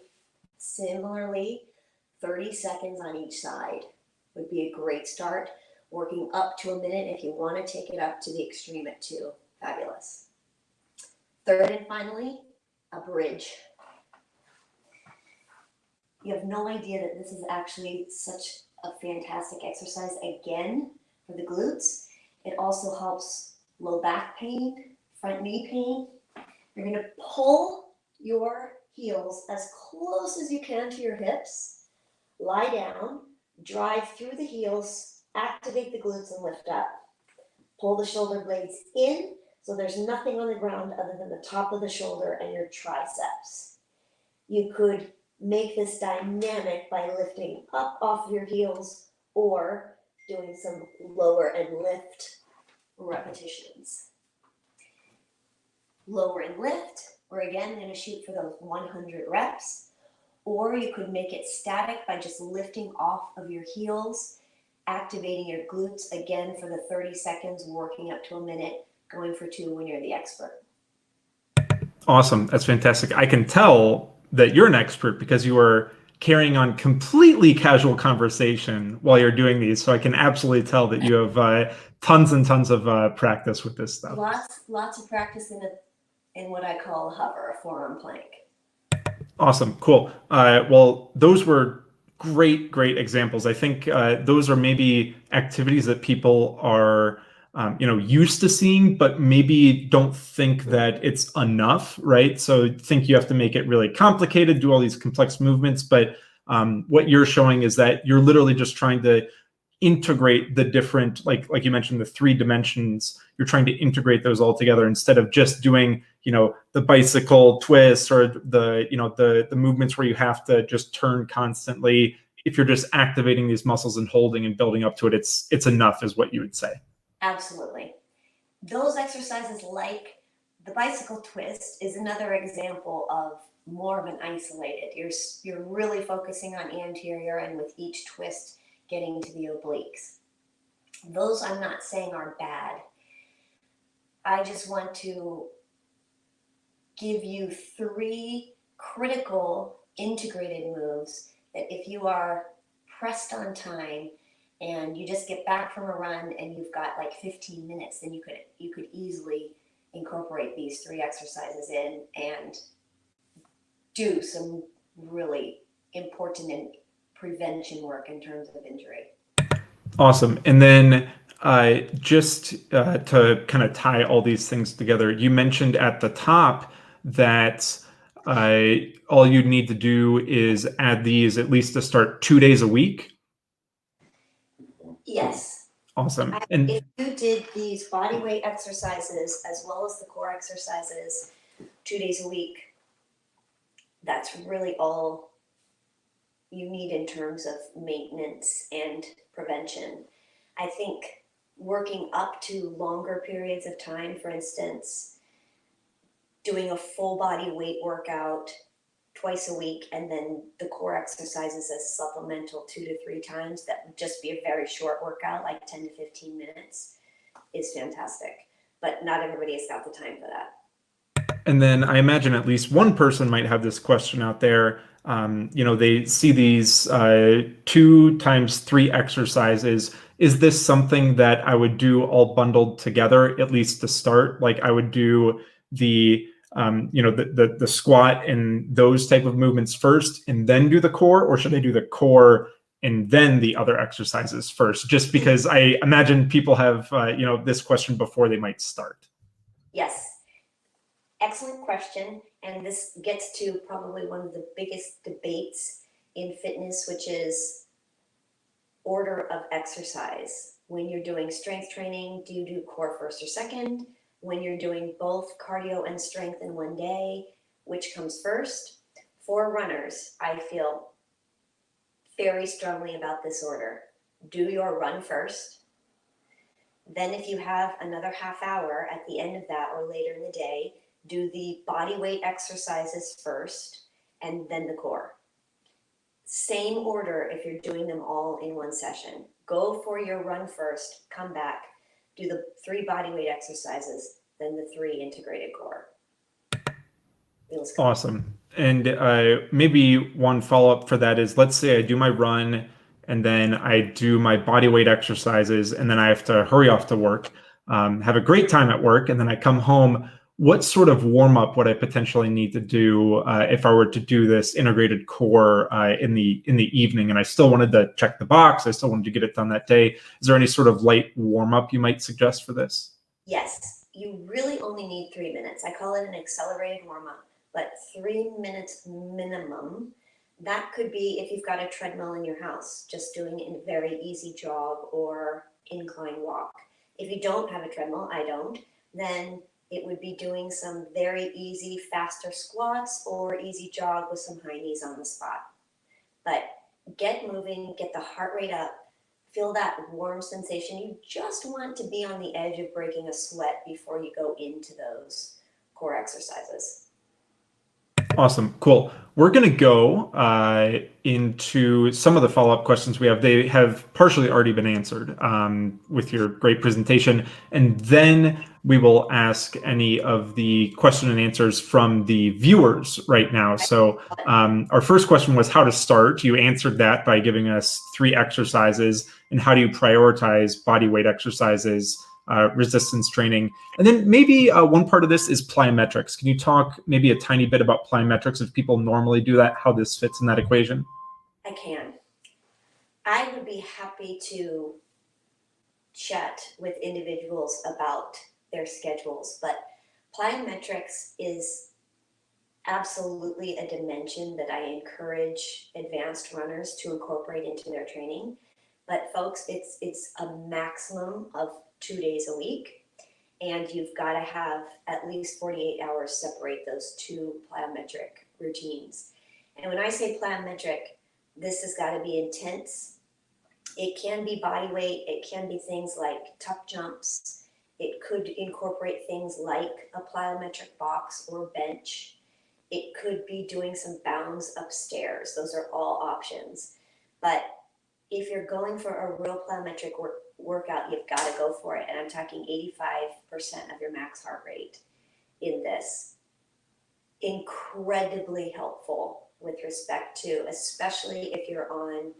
similarly 30 seconds on each side would be a great start. Working up to a minute if you want to take it up to the extreme at 2. Fabulous. Third and finally, a bridge. You have no idea that this is actually such a fantastic exercise again for the glutes. It also helps low back pain, front knee pain. You're going to pull your heels as close as you can to your hips, lie down, drive through the heels, activate the glutes and lift up. Pull the shoulder blades in so there's nothing on the ground other than the top of the shoulder and your triceps. You could make this dynamic by lifting up off your heels or doing some lower and lift repetitions. Lower and lift, we're again going to shoot for those 100 reps, or you could make it static by just lifting off of your heels, activating your glutes again for the 30 seconds, working up to a minute, going for 2 when you're the expert. Awesome. That's fantastic. I can tell that you're an expert because you are carrying on completely casual conversation while you're doing these. So I can absolutely tell that you have tons and tons of practice with this stuff. Lots of practice in what I call a hover, a forearm plank. Awesome. Cool. Well, those were great examples. I think those are maybe activities that people are used to seeing, but maybe don't think that it's enough, right? So think you have to make it really complicated, do all these complex movements, but what you're showing is that you're literally just trying to integrate the different, like you mentioned, the 3 dimensions. You're trying to integrate those all together instead of just doing, the bicycle twist or the movements where you have to just turn constantly. If you're just activating these muscles and holding and building up to it, it's enough, is what you would say. Absolutely. Those exercises like the bicycle twist is another example of more of an isolated. You're really focusing on anterior and with each twist getting to the obliques. Those I'm not saying are bad. I just want to give you 3 critical integrated moves that if you are pressed on time and you just get back from a run and you've got like 15 minutes, then you could easily incorporate these 3 exercises in and do some really important and prevention work in terms of injury. Awesome. And then just to kind of tie all these things together, you mentioned at the top that all you need to do is add these at least to start 2 days a week. Yes. Awesome. And if you did these body weight exercises as well as the core exercises 2 days a week, that's really all you need in terms of maintenance and prevention. I think working up to longer periods of time, for instance, doing a full body weight workout twice a week and then the core exercises as supplemental 2 to 3 times, that would just be a very short workout, like 10 to 15 minutes, is fantastic. But not everybody has got the time for that. And then I imagine at least one person might have this question out there. They see these 2 times 3 exercises. Is this something that I would do all bundled together, at least to start? Like I would do the squat and those type of movements first and then do the core, or should I do the core and then the other exercises first? Just because I imagine people have this question before they might start. Yes. Excellent question. And this gets to probably one of the biggest debates in fitness, which is order of exercise. When you're doing strength training, do you do core first or second? When you're doing both cardio and strength in one day, which comes first? For runners, I feel very strongly about this order. Do your run first. Then if you have another half hour at the end of that or later in the day, do the body weight exercises first and then the core. Same order if you're doing them all in one session. Go for your run first, come back, do the 3 body weight exercises, then the 3 integrated core. Awesome. And maybe one follow-up for that is, let's say I do my run and then I do my body weight exercises and then I have to hurry off to work, have a great time at work, and then I come home. What sort of warm-up would I potentially need to do if I were to do this integrated core in the evening, and I still wanted to check the box, I still wanted to get it done that day? Is there any sort of light warm-up you might suggest for this? Yes, you really only need 3 minutes. I call it an accelerated warm-up, but 3 minutes minimum. That could be if you've got a treadmill in your house, just doing a very easy jog or incline walk. If you don't have a treadmill, I don't, then it would be doing some very easy, faster squats or easy jog with some high knees on the spot. But get moving, get the heart rate up, feel that warm sensation. You just want to be on the edge of breaking a sweat before you go into those core exercises. Awesome. Cool. We're going to go into some of the follow-up questions we have. They have partially already been answered with your great presentation. And then we will ask any of the question and answers from the viewers right now. So our first question was how to start. You answered that by giving us 3 exercises. And how do you prioritize body weight exercises, resistance training? And then maybe one part of this is plyometrics. Can you talk maybe a tiny bit about plyometrics if people normally do that, how this fits in that equation? I can. I would be happy to chat with individuals about their schedules, but plyometrics is absolutely a dimension that I encourage advanced runners to incorporate into their training. But folks, it's a maximum of 2 days a week, and you've got to have at least 48 hours separate those 2 plyometric routines. And when I say plyometric, this has got to be intense. It can be body weight. It can be things like tuck jumps. It could incorporate things like a plyometric box or bench. It could be doing some bounds upstairs. Those are all options. But if you're going for a real plyometric workout, you've got to go for it. And I'm talking 85% of your max heart rate in this. Incredibly helpful with respect to, especially if you're on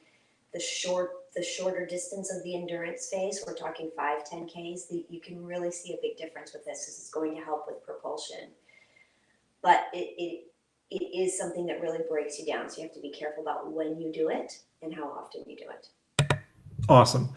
the shorter distance of the endurance phase. We're talking 5-10Ks. You can really see a big difference with this. This is going to help with propulsion. But it is something that really breaks you down. So you have to be careful about when you do it and how often you do it. Awesome.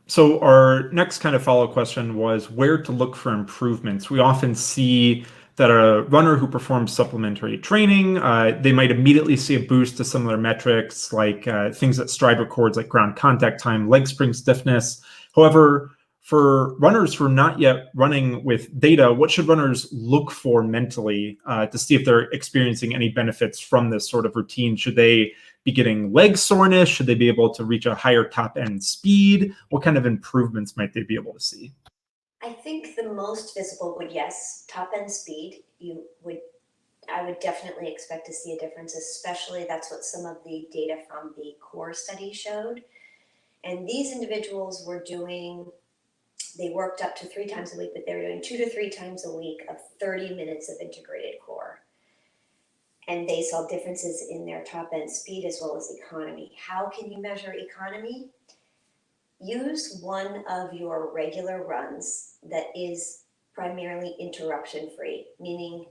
So our next kind of follow-up question was where to look for improvements. We often see that a runner who performs supplementary training, they might immediately see a boost to similar metrics like things that Stryd records, like ground contact time, leg spring stiffness. However, for runners who are not yet running with data, what should runners look for mentally to see if they're experiencing any benefits from this sort of routine? Should they be getting leg soreness? Should they be able to reach a higher top end speed? What kind of improvements might they be able to see? I think the most visible would, yes, top end speed. I would definitely expect to see a difference, especially that's what some of the data from the core study showed. And these individuals were doing, they worked up to 3 times a week, but they were doing 2 to 3 times a week of 30 minutes of integrated core. And they saw differences in their top end speed as well as economy. How can you measure economy? Use one of your regular runs that is primarily interruption free, meaning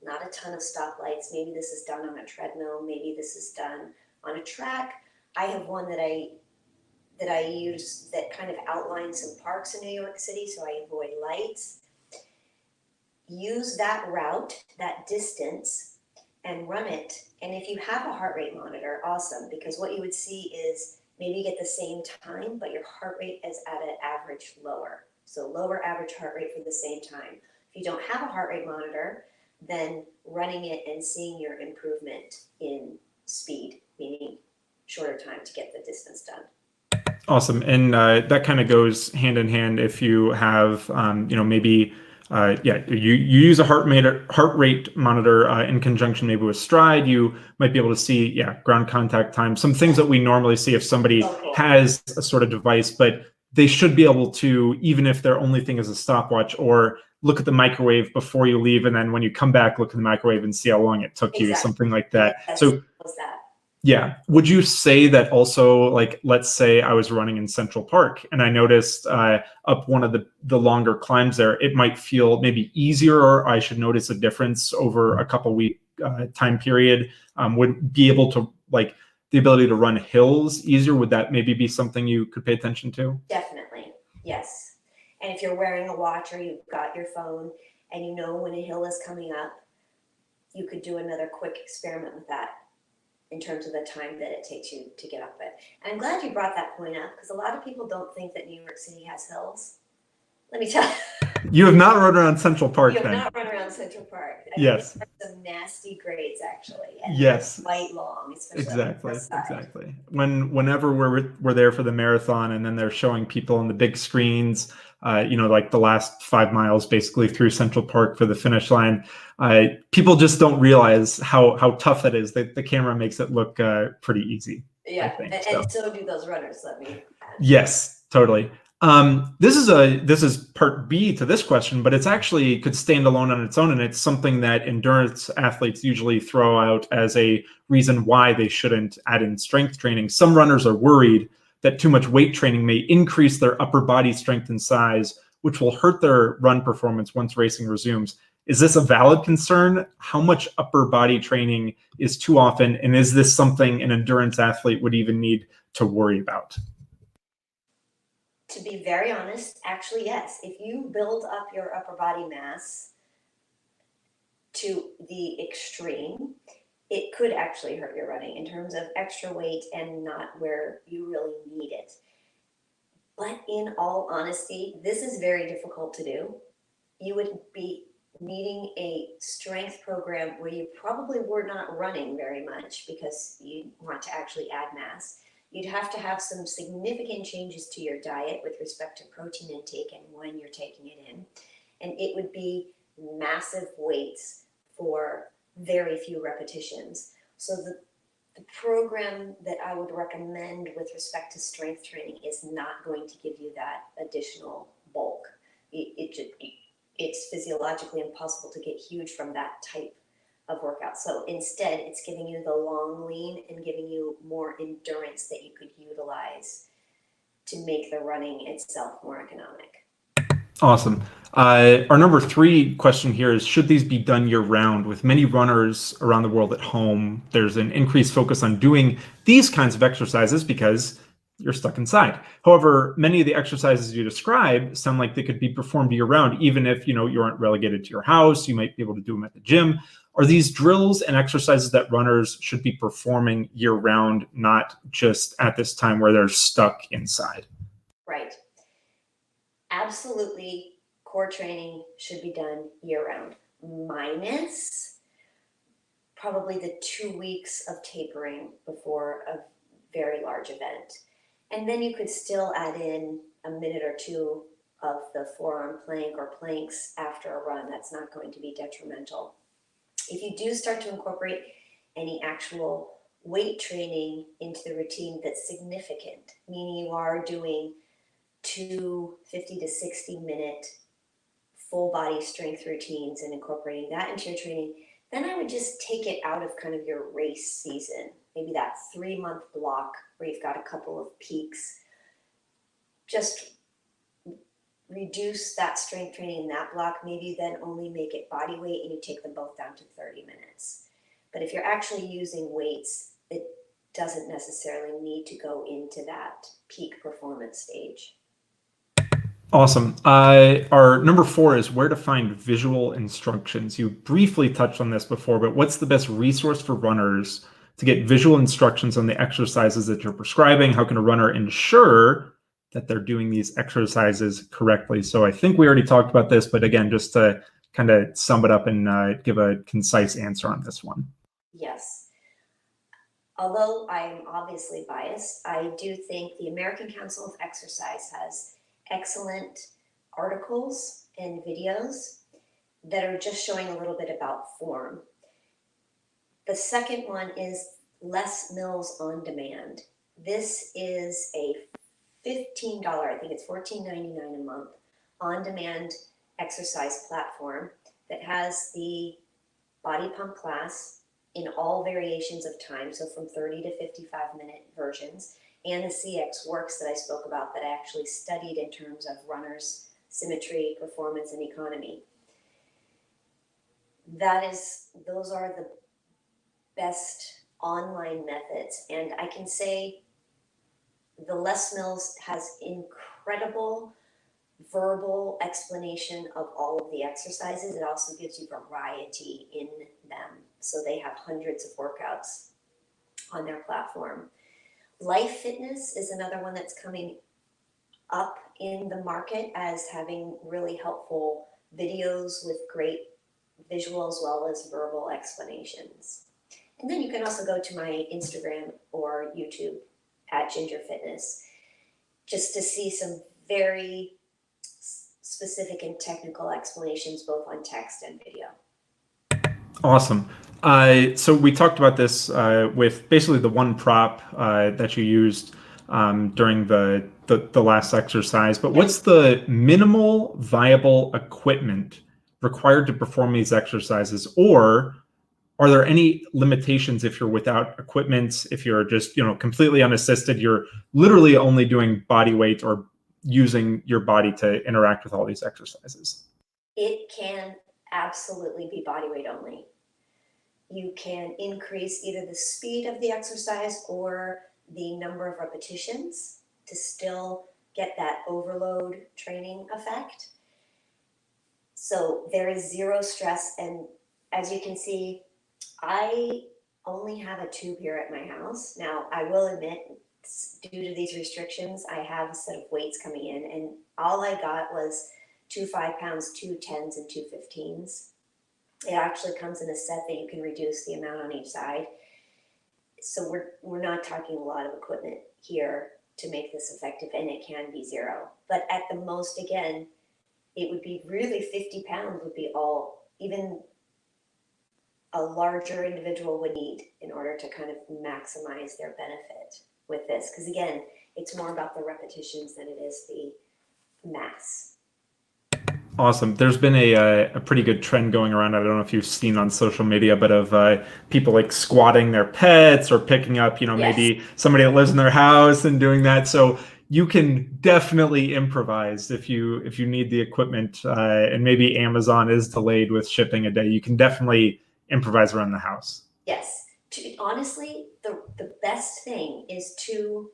not a ton of stoplights. Maybe this is done on a treadmill. Maybe this is done on a track. I have one that I use that kind of outlines some parks in New York City, so I avoid lights. Use that route, that distance, and run it. And if you have a heart rate monitor, awesome, because what you would see is maybe you get the same time, but your heart rate is at an average lower. So lower average heart rate for the same time. If you don't have a heart rate monitor, then running it and seeing your improvement in speed, meaning shorter time to get the distance done. Awesome. And that kind of goes hand in hand if you have, maybe, you use a heart rate monitor in conjunction maybe with Stryd. You might be able to see, ground contact time, some things that we normally see if somebody has a sort of device, but they should be able to, even if their only thing is a stopwatch, or look at the microwave before you leave, and then when you come back, look at the microwave and see how long it took you, something like that. So yeah. Would you say that also, like, let's say I was running in Central Park and I noticed up one of the longer climbs there, it might feel maybe easier, or I should notice a difference over a couple week time period? Would be able to, like, the ability to run hills easier? Would that maybe be something you could pay attention to? Definitely, yes. And if you're wearing a watch or you've got your phone and you know when a hill is coming up, you could do another quick experiment with that in terms of the time that it takes you to get up it. And I'm glad you brought that point up, because a lot of people don't think that New York City has hills. Let me tell you. You have not run around Central Park, You have then? not run around Central Park. Yes. Some nasty grades, actually. And yes. Quite long. Exactly. Whenever we're there for the marathon, and then they're showing people on the big screens, like the last 5 miles basically through Central Park for the finish line, people just don't realize how tough that is. The camera makes it look pretty easy. Yeah, and so do those runners. Let me add. Yes, totally. This is part B to this question, but it's actually could stand alone on its own, and it's something that endurance athletes usually throw out as a reason why they shouldn't add in strength training. Some runners are worried that too much weight training may increase their upper body strength and size, which will hurt their run performance once racing resumes. Is this a valid concern? How much upper body training is too often, and is this something an endurance athlete would even need to worry about? To be very honest, actually, yes. If you build up your upper body mass to the extreme, it could actually hurt your running in terms of extra weight and not where you really need it. But in all honesty, this is very difficult to do. You would be needing a strength program where you probably were not running very much because you want to actually add mass. You'd have to have some significant changes to your diet with respect to protein intake and when you're taking it in. And it would be massive weights for very few repetitions. So the program that I would recommend with respect to strength training is not going to give you that additional bulk. It's physiologically impossible to get huge from that type of workout. So instead, it's giving you the long lean and giving you more endurance that you could utilize to make the running itself more economic. Awesome. Our number 3 question here is, should these be done year round? With many runners around the world at home, there's an increased focus on doing these kinds of exercises because you're stuck inside. However, many of the exercises you describe sound like they could be performed year round, even if you aren't relegated to your house. You might be able to do them at the gym. Are these drills and exercises that runners should be performing year round, not just at this time where they're stuck inside? Right. Absolutely, core training should be done year round, minus probably the 2 weeks of tapering before a very large event. And then you could still add in a minute or two of the forearm plank or planks after a run. That's not going to be detrimental. If you do start to incorporate any actual weight training into the routine that's significant, meaning you are doing 2 50 to 60 minute full body strength routines and incorporating that into your training, then I would just take it out of kind of your race season. Maybe that 3-month block where you've got a couple of peaks. Just reduce that strength training in that block, maybe then only make it body weight and you take them both down to 30 minutes. But if you're actually using weights, it doesn't necessarily need to go into that peak performance stage. Awesome. Our number 4 is where to find visual instructions. You briefly touched on this before, but what's the best resource for runners to get visual instructions on the exercises that you're prescribing? How can a runner ensure that they're doing these exercises correctly? So I think we already talked about this, but again, just to kind of sum it up and give a concise answer on this one. Yes. Although I'm obviously biased, I do think the American Council of Exercise has excellent articles and videos that are just showing a little bit about form. The second one is Les Mills On Demand. This is a $15, I think it's $14.99 a month, on-demand exercise platform that has the body pump class in all variations of time, so from 30 to 55-minute versions, and the CX works that I spoke about that I actually studied in terms of runners, symmetry, performance, and economy. Those are the best online methods. And I can say the Les Mills has incredible verbal explanation of all of the exercises. It also gives you variety in them. So they have hundreds of workouts on their platform. Life Fitness is another one that's coming up in the market as having really helpful videos with great visual as well as verbal explanations. And then you can also go to my Instagram or YouTube at Jinger Fitness just to see some very specific and technical explanations both on text and video. Awesome. So we talked about this with basically the one prop that you used during the last exercise, but what's the minimal viable equipment required to perform these exercises? Or are there any limitations if you're without equipment, if you're just, completely unassisted, you're literally only doing body weight or using your body to interact with all these exercises? It can absolutely be body weight only. You can increase either the speed of the exercise or the number of repetitions to still get that overload training effect. So there is zero stress. And as you can see, I only have a tube here at my house. Now, I will admit, due to these restrictions, I have a set of weights coming in, and all I got was 2 5-pounds, 2 10s, and 2 15s. It actually comes in a set that you can reduce the amount on each side. So we're not talking a lot of equipment here to make this effective, and it can be zero. But at the most, again, it would be really 50 pounds would be all, even a larger individual would need in order to kind of maximize their benefit with this. Because again, it's more about the repetitions than it is the mass. Awesome. There's been a pretty good trend going around. I don't know if you've seen on social media, but of people like squatting their pets or picking up, maybe somebody that lives in their house and doing that. So you can definitely improvise if you need the equipment, and maybe Amazon is delayed with shipping a day. You can definitely improvise around the house. Yes. Honestly, the best thing is 2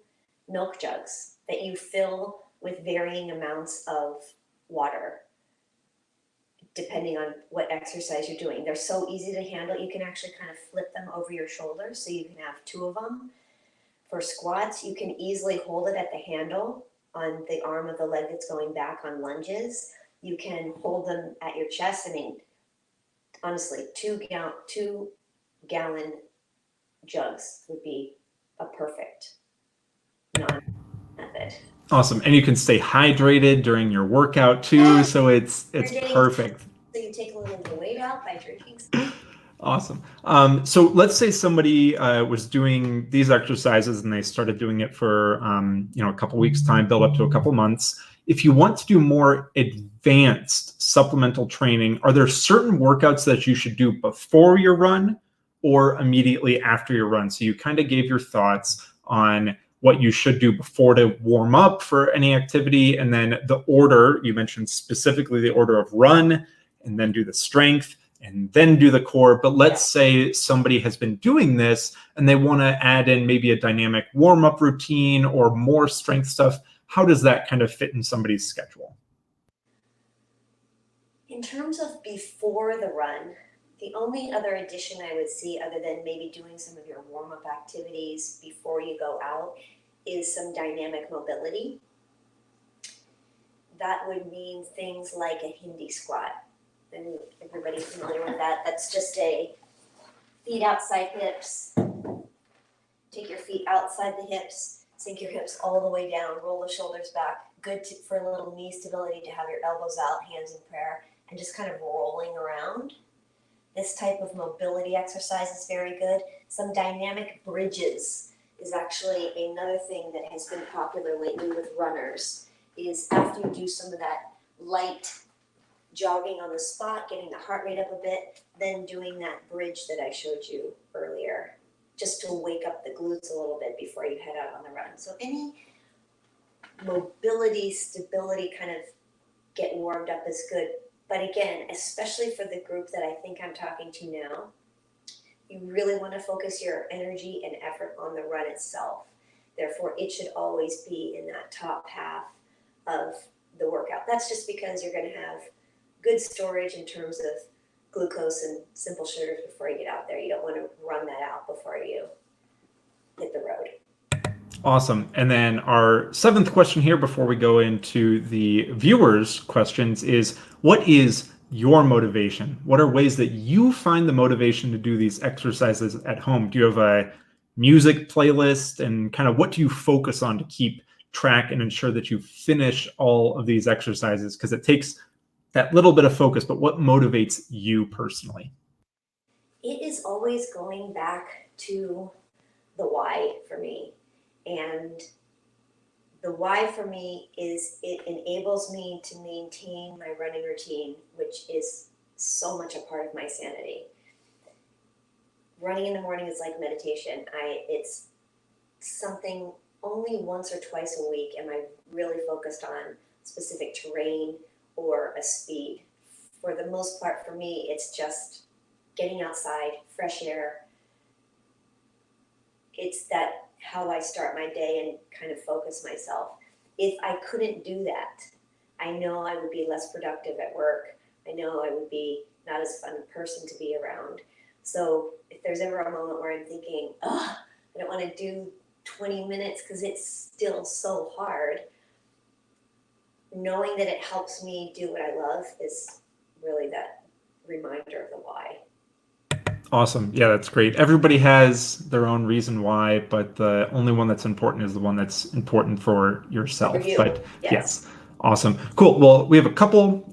milk jugs that you fill with varying amounts of water, depending on what exercise you're doing. They're so easy to handle. You can actually kind of flip them over your shoulder, so you can have 2 of them. For squats, you can easily hold it at the handle on the arm of the leg that's going back on lunges. You can hold them at your chest. I mean, honestly, 2-gallon jugs would be a perfect non-method. Awesome. And you can stay hydrated during your workout too. So it's perfect. So you take a little bit of weight out by drinking some. Awesome. So let's say somebody was doing these exercises and they started doing it for a couple weeks time, build up to a couple months. If you want to do more advanced supplemental training, are there certain workouts that you should do before your run or immediately after your run? So you kind of gave your thoughts on what you should do before to warm up for any activity, and then the order, you mentioned specifically the order of run, and then do the strength, and then do the core. But let's say somebody has been doing this and they want to add in maybe a dynamic warm-up routine or more strength stuff. How does that kind of fit in somebody's schedule? In terms of before the run, the only other addition I would see, other than maybe doing some of your warm-up activities before you go out, is some dynamic mobility. That would mean things like a Hindi squat. And everybody's familiar with that. That's just a feet outside hips. Take your feet outside the hips, sink your hips all the way down, roll the shoulders back. Good for a little knee stability to have your elbows out, hands in prayer, and just kind of rolling around. This type of mobility exercise is very good. Some dynamic bridges is actually another thing that has been popular lately with runners, is after you do some of that light jogging on the spot, getting the heart rate up a bit, then doing that bridge that I showed you earlier, just to wake up the glutes a little bit before you head out on the run. So any mobility, stability kind of get warmed up is good. But again, especially for the group that I think I'm talking to now, you really want to focus your energy and effort on the run itself. Therefore, it should always be in that top half of the workout. That's just because you're going to have good storage in terms of glucose and simple sugars before you get out there. You don't want to run that out before you hit the road. Awesome. And then our seventh question here before we go into the viewers' questions is, what is your motivation? What are ways that you find the motivation to do these exercises at home? Do you have a music playlist, and kind of what do you focus on to keep track and ensure that you finish all of these exercises? Because it takes that little bit of focus, but what motivates you personally? It is always going back to the why for me. And the why for me is it enables me to maintain my running routine, which is so much a part of my sanity. Running in the morning is like meditation. It's something only once or twice a week am I really focused on specific terrain or a speed. For the most part, for me, it's just getting outside, fresh air. It's that how I start my day and kind of focus myself. If I couldn't do that, I know I would be less productive at work. I know I would be not as fun a person to be around. So if there's ever a moment where I'm thinking, I don't want to do 20 minutes because it's still so hard, knowing that it helps me do what I love is really that reminder of the why. Awesome. Yeah, that's great. Everybody has their own reason why, but the only one that's important is the one that's important for yourself. For you. But Yes. Awesome. Cool. Well, we have a couple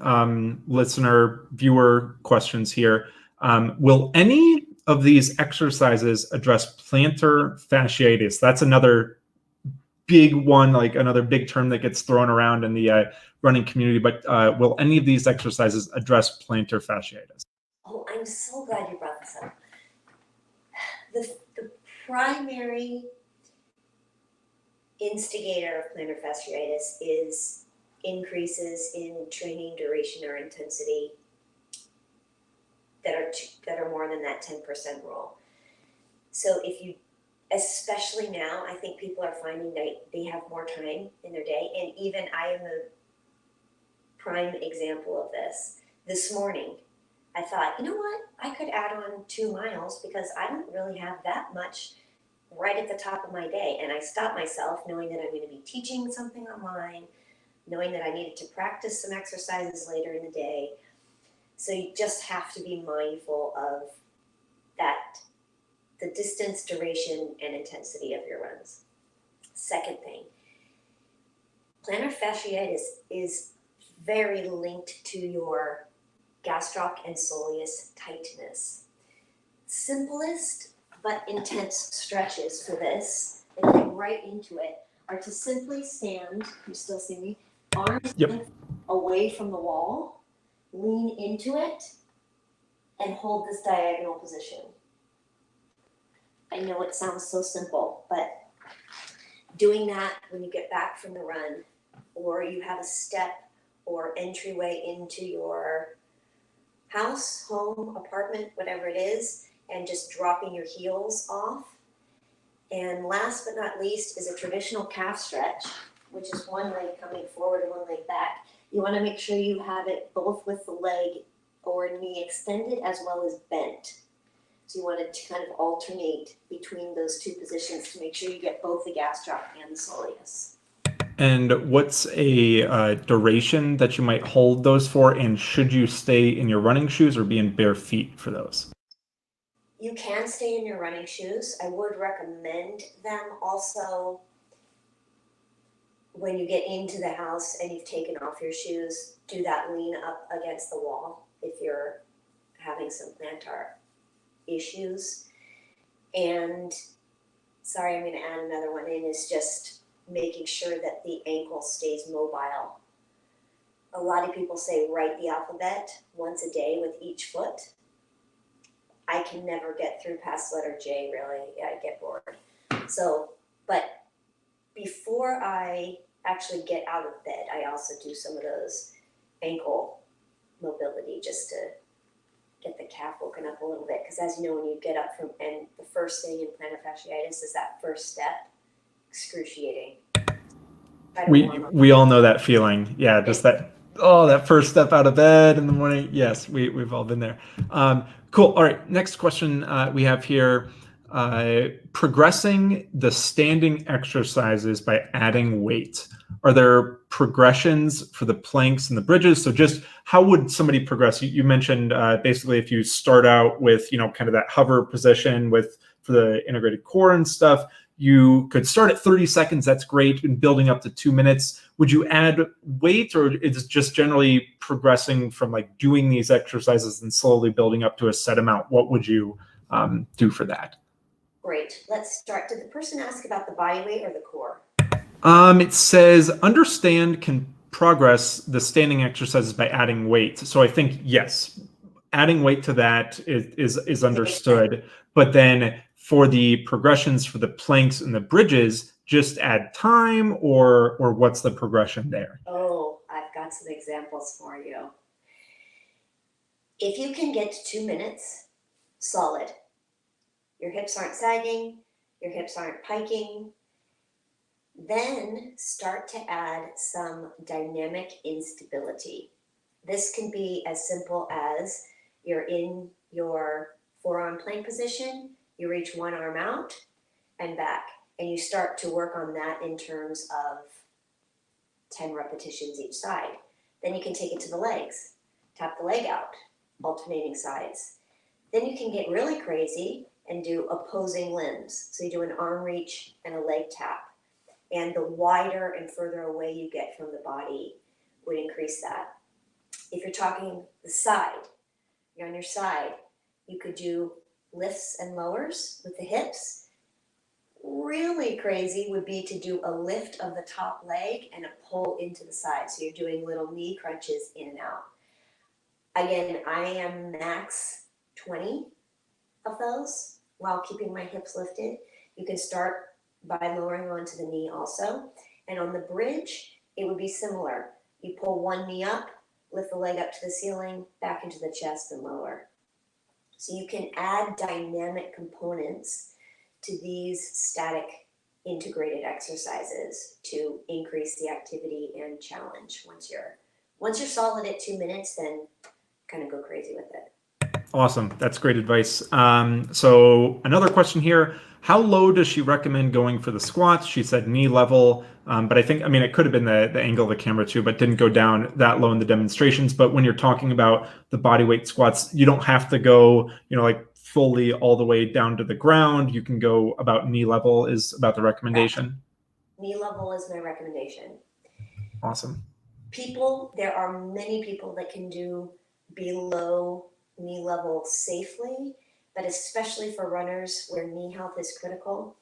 listener viewer questions here. Will any of these exercises address plantar fasciitis? That's another big one, like another big term that gets thrown around in the running community. But will any of these exercises address plantar fasciitis? Oh, I'm so glad you brought this up. The primary instigator of plantar fasciitis is increases in training duration or intensity that are more than that 10% rule. So if you, especially now, I think people are finding that they have more time in their day, and even I am a prime example of this. This morning, I thought, you know what, I could add on 2 miles because I don't really have that much right at the top of my day. And I stopped myself knowing that I'm going to be teaching something online, knowing that I needed to practice some exercises later in the day. So you just have to be mindful of that, the distance, duration, and intensity of your runs. Second thing, plantar fasciitis is very linked to your gastroc and soleus tightness. Simplest but intense stretches for this, and get right into it, are to simply stand, you still see me, arms length away from the wall, lean into it, and hold this diagonal position. I know it sounds so simple, but doing that when you get back from the run, or you have a step or entryway into your house, home, apartment, whatever it is, and just dropping your heels off. And last but not least is a traditional calf stretch, which is one leg coming forward and one leg back. You want to make sure you have it both with the leg or knee extended as well as bent. So you want to kind of alternate between those two positions to make sure you get both the gastroc and the soleus. And what's a duration that you might hold those for? And should you stay in your running shoes or be in bare feet for those? You can stay in your running shoes. I would recommend them also when you get into the house and you've taken off your shoes, do that lean up against the wall if you're having some plantar issues. And sorry, I'm going to add another one in, is just making sure that the ankle stays mobile. A lot of people say write the alphabet once a day with each foot. I can never get through past letter J, really. I get bored. So, but before I actually get out of bed, I also do some of those ankle mobility just to get the calf woken up a little bit. Because as you know, when you get up from, and the first thing in plantar fasciitis is that first step, excruciating. We all know that feeling. Yeah, just that first step out of bed in the morning. Yes, we've all been there. Cool. All right. Next question we have here. Progressing the standing exercises by adding weight. Are there progressions for the planks and the bridges? So just how would somebody progress? You mentioned basically if you start out with, kind of that hover position for the integrated core and stuff, you could start at 30 seconds. That's great. And building up to 2 minutes. Would you add weight, or is it just generally progressing from like doing these exercises and slowly building up to a set amount? What would you do for that? Great. Let's start. Did the person ask about the body weight or the core? It says understand can progress the standing exercises by adding weight. So I think yes, adding weight to that is understood. But then for the progressions for the planks and the bridges, just add time, or what's the progression there? Oh, I've got some examples for you. If you can get to 2 minutes, solid. Your hips aren't sagging, your hips aren't piking. Then start to add some dynamic instability. This can be as simple as you're in your forearm plank position, you reach one arm out and back, and you start to work on that in terms of 10 repetitions each side. Then you can take it to the legs, tap the leg out, alternating sides. Then you can get really crazy and do opposing limbs. So you do an arm reach and a leg tap. And the wider and further away you get from the body would increase that. If you're talking the side, you're on your side, you could do lifts and lowers with the hips. Really crazy would be to do a lift of the top leg and a pull into the side. So you're doing little knee crunches in and out. Again, I am max 20 of those while keeping my hips lifted. You can start by lowering onto the knee also. And on the bridge, it would be similar. You pull one knee up, lift the leg up to the ceiling, back into the chest and lower. So you can add dynamic components to these static integrated exercises to increase the activity and challenge. Once you're solid at 2 minutes, then kind of go crazy with it. Awesome. That's great advice. So another question here. How low does she recommend going for the squats? She said knee level, but it could have been the angle of the camera too, but didn't go down that low in the demonstrations. But when you're talking about the body weight squats, you don't have to go, like fully all the way down to the ground. You can go about knee level is about the recommendation. Knee level is my recommendation. Awesome. There are many people that can do below knee level safely, but especially for runners where knee health is critical,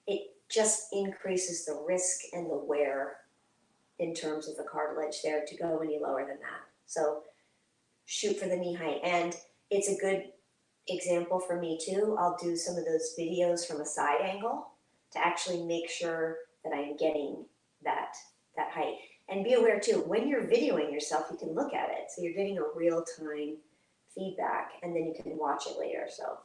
it just increases the risk and the wear in terms of the cartilage there to go any lower than that. So shoot for the knee height. And it's a good example for me too. I'll do some of those videos from a side angle to actually make sure that I'm getting that height. And be aware too, when you're videoing yourself, you can look at it. So you're getting a real-time feedback, and then you can watch it later. So.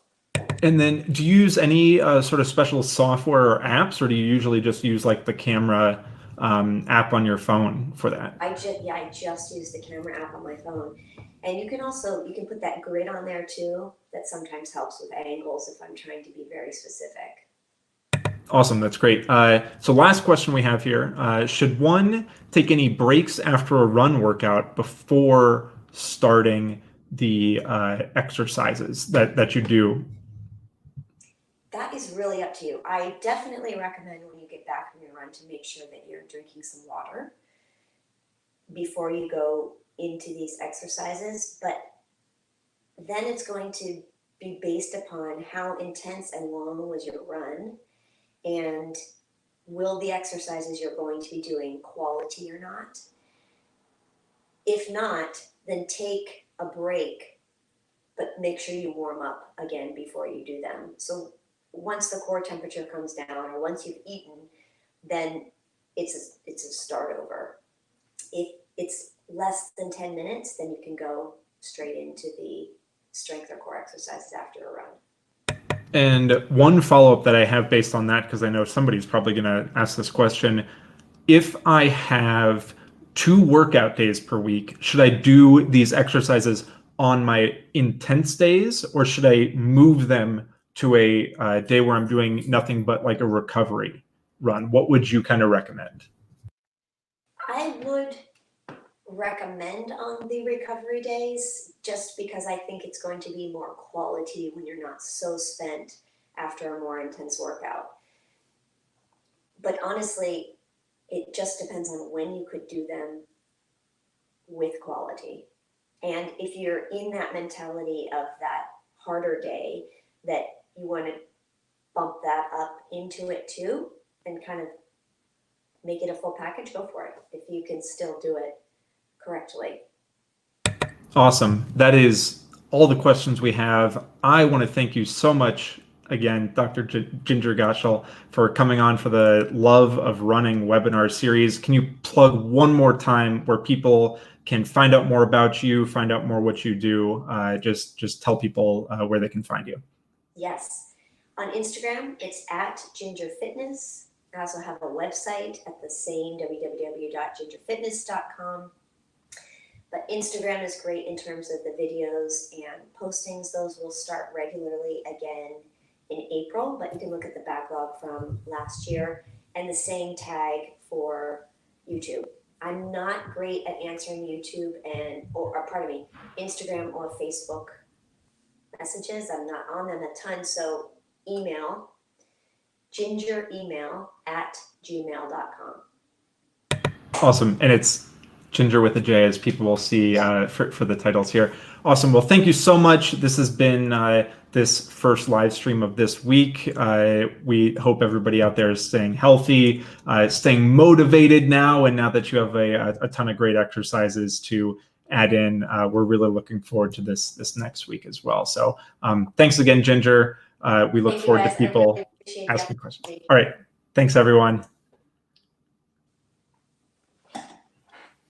And then do you use any sort of special software or apps, or do you usually just use like the camera app on your phone for that? I just use the camera app on my phone. And you can put that grid on there too. That sometimes helps with angles if I'm trying to be very specific. Awesome. That's great. So last question we have here. Should one take any breaks after a run workout before starting the exercises that you do? That is really up to you. I definitely recommend when you get back from your run to make sure that you're drinking some water before you go into these exercises. But then it's going to be based upon how intense and long was your run and will the exercises you're going to be doing quality or not? If not, then take a break, but make sure you warm up again before you do them. So once the core temperature comes down, or once you've eaten, then it's a start over. If it's less than 10 minutes, then you can go straight into the strength or core exercises after a run. And one follow-up that I have based on that, because I know somebody's probably going to ask this question, if I have 2 workout days per week, should I do these exercises on my intense days, or should I move them to a day where I'm doing nothing but like a recovery run? What would you kind of recommend? I would recommend on the recovery days, just because I think it's going to be more quality when you're not so spent after a more intense workout. But honestly, it just depends on when you could do them with quality. And if you're in that mentality of that harder day, that you want to bump that up into it too and kind of make it a full package, go for it if you can still do it correctly. Awesome. That is all the questions we have. I want to thank you so much again, Dr. Jinger Gottschall, for coming on for the Love of Running webinar series. Can you plug one more time where people can find out more about you, find out more what you do? Just tell people where they can find you. Yes. On Instagram, it's at Jinger Fitness. I also have a website at the same, www.gingerfitness.com. But Instagram is great in terms of the videos and postings. Those will start regularly again in April, but you can look at the backlog from last year, and the same tag for YouTube. I'm not great at answering YouTube Instagram or Facebook messages. I'm not on them a ton, so email, gingeremail@gmail.com. Awesome. And it's Jinger with a J, as people will see for the titles here. Awesome. Well, thank you so much. This has been this first live stream of this week. We hope everybody out there is staying healthy, staying motivated now. And now that you have a ton of great exercises to add in, we're really looking forward to this next week as well. So thanks again, Jinger. We look forward to people asking questions. All right. Thanks, everyone.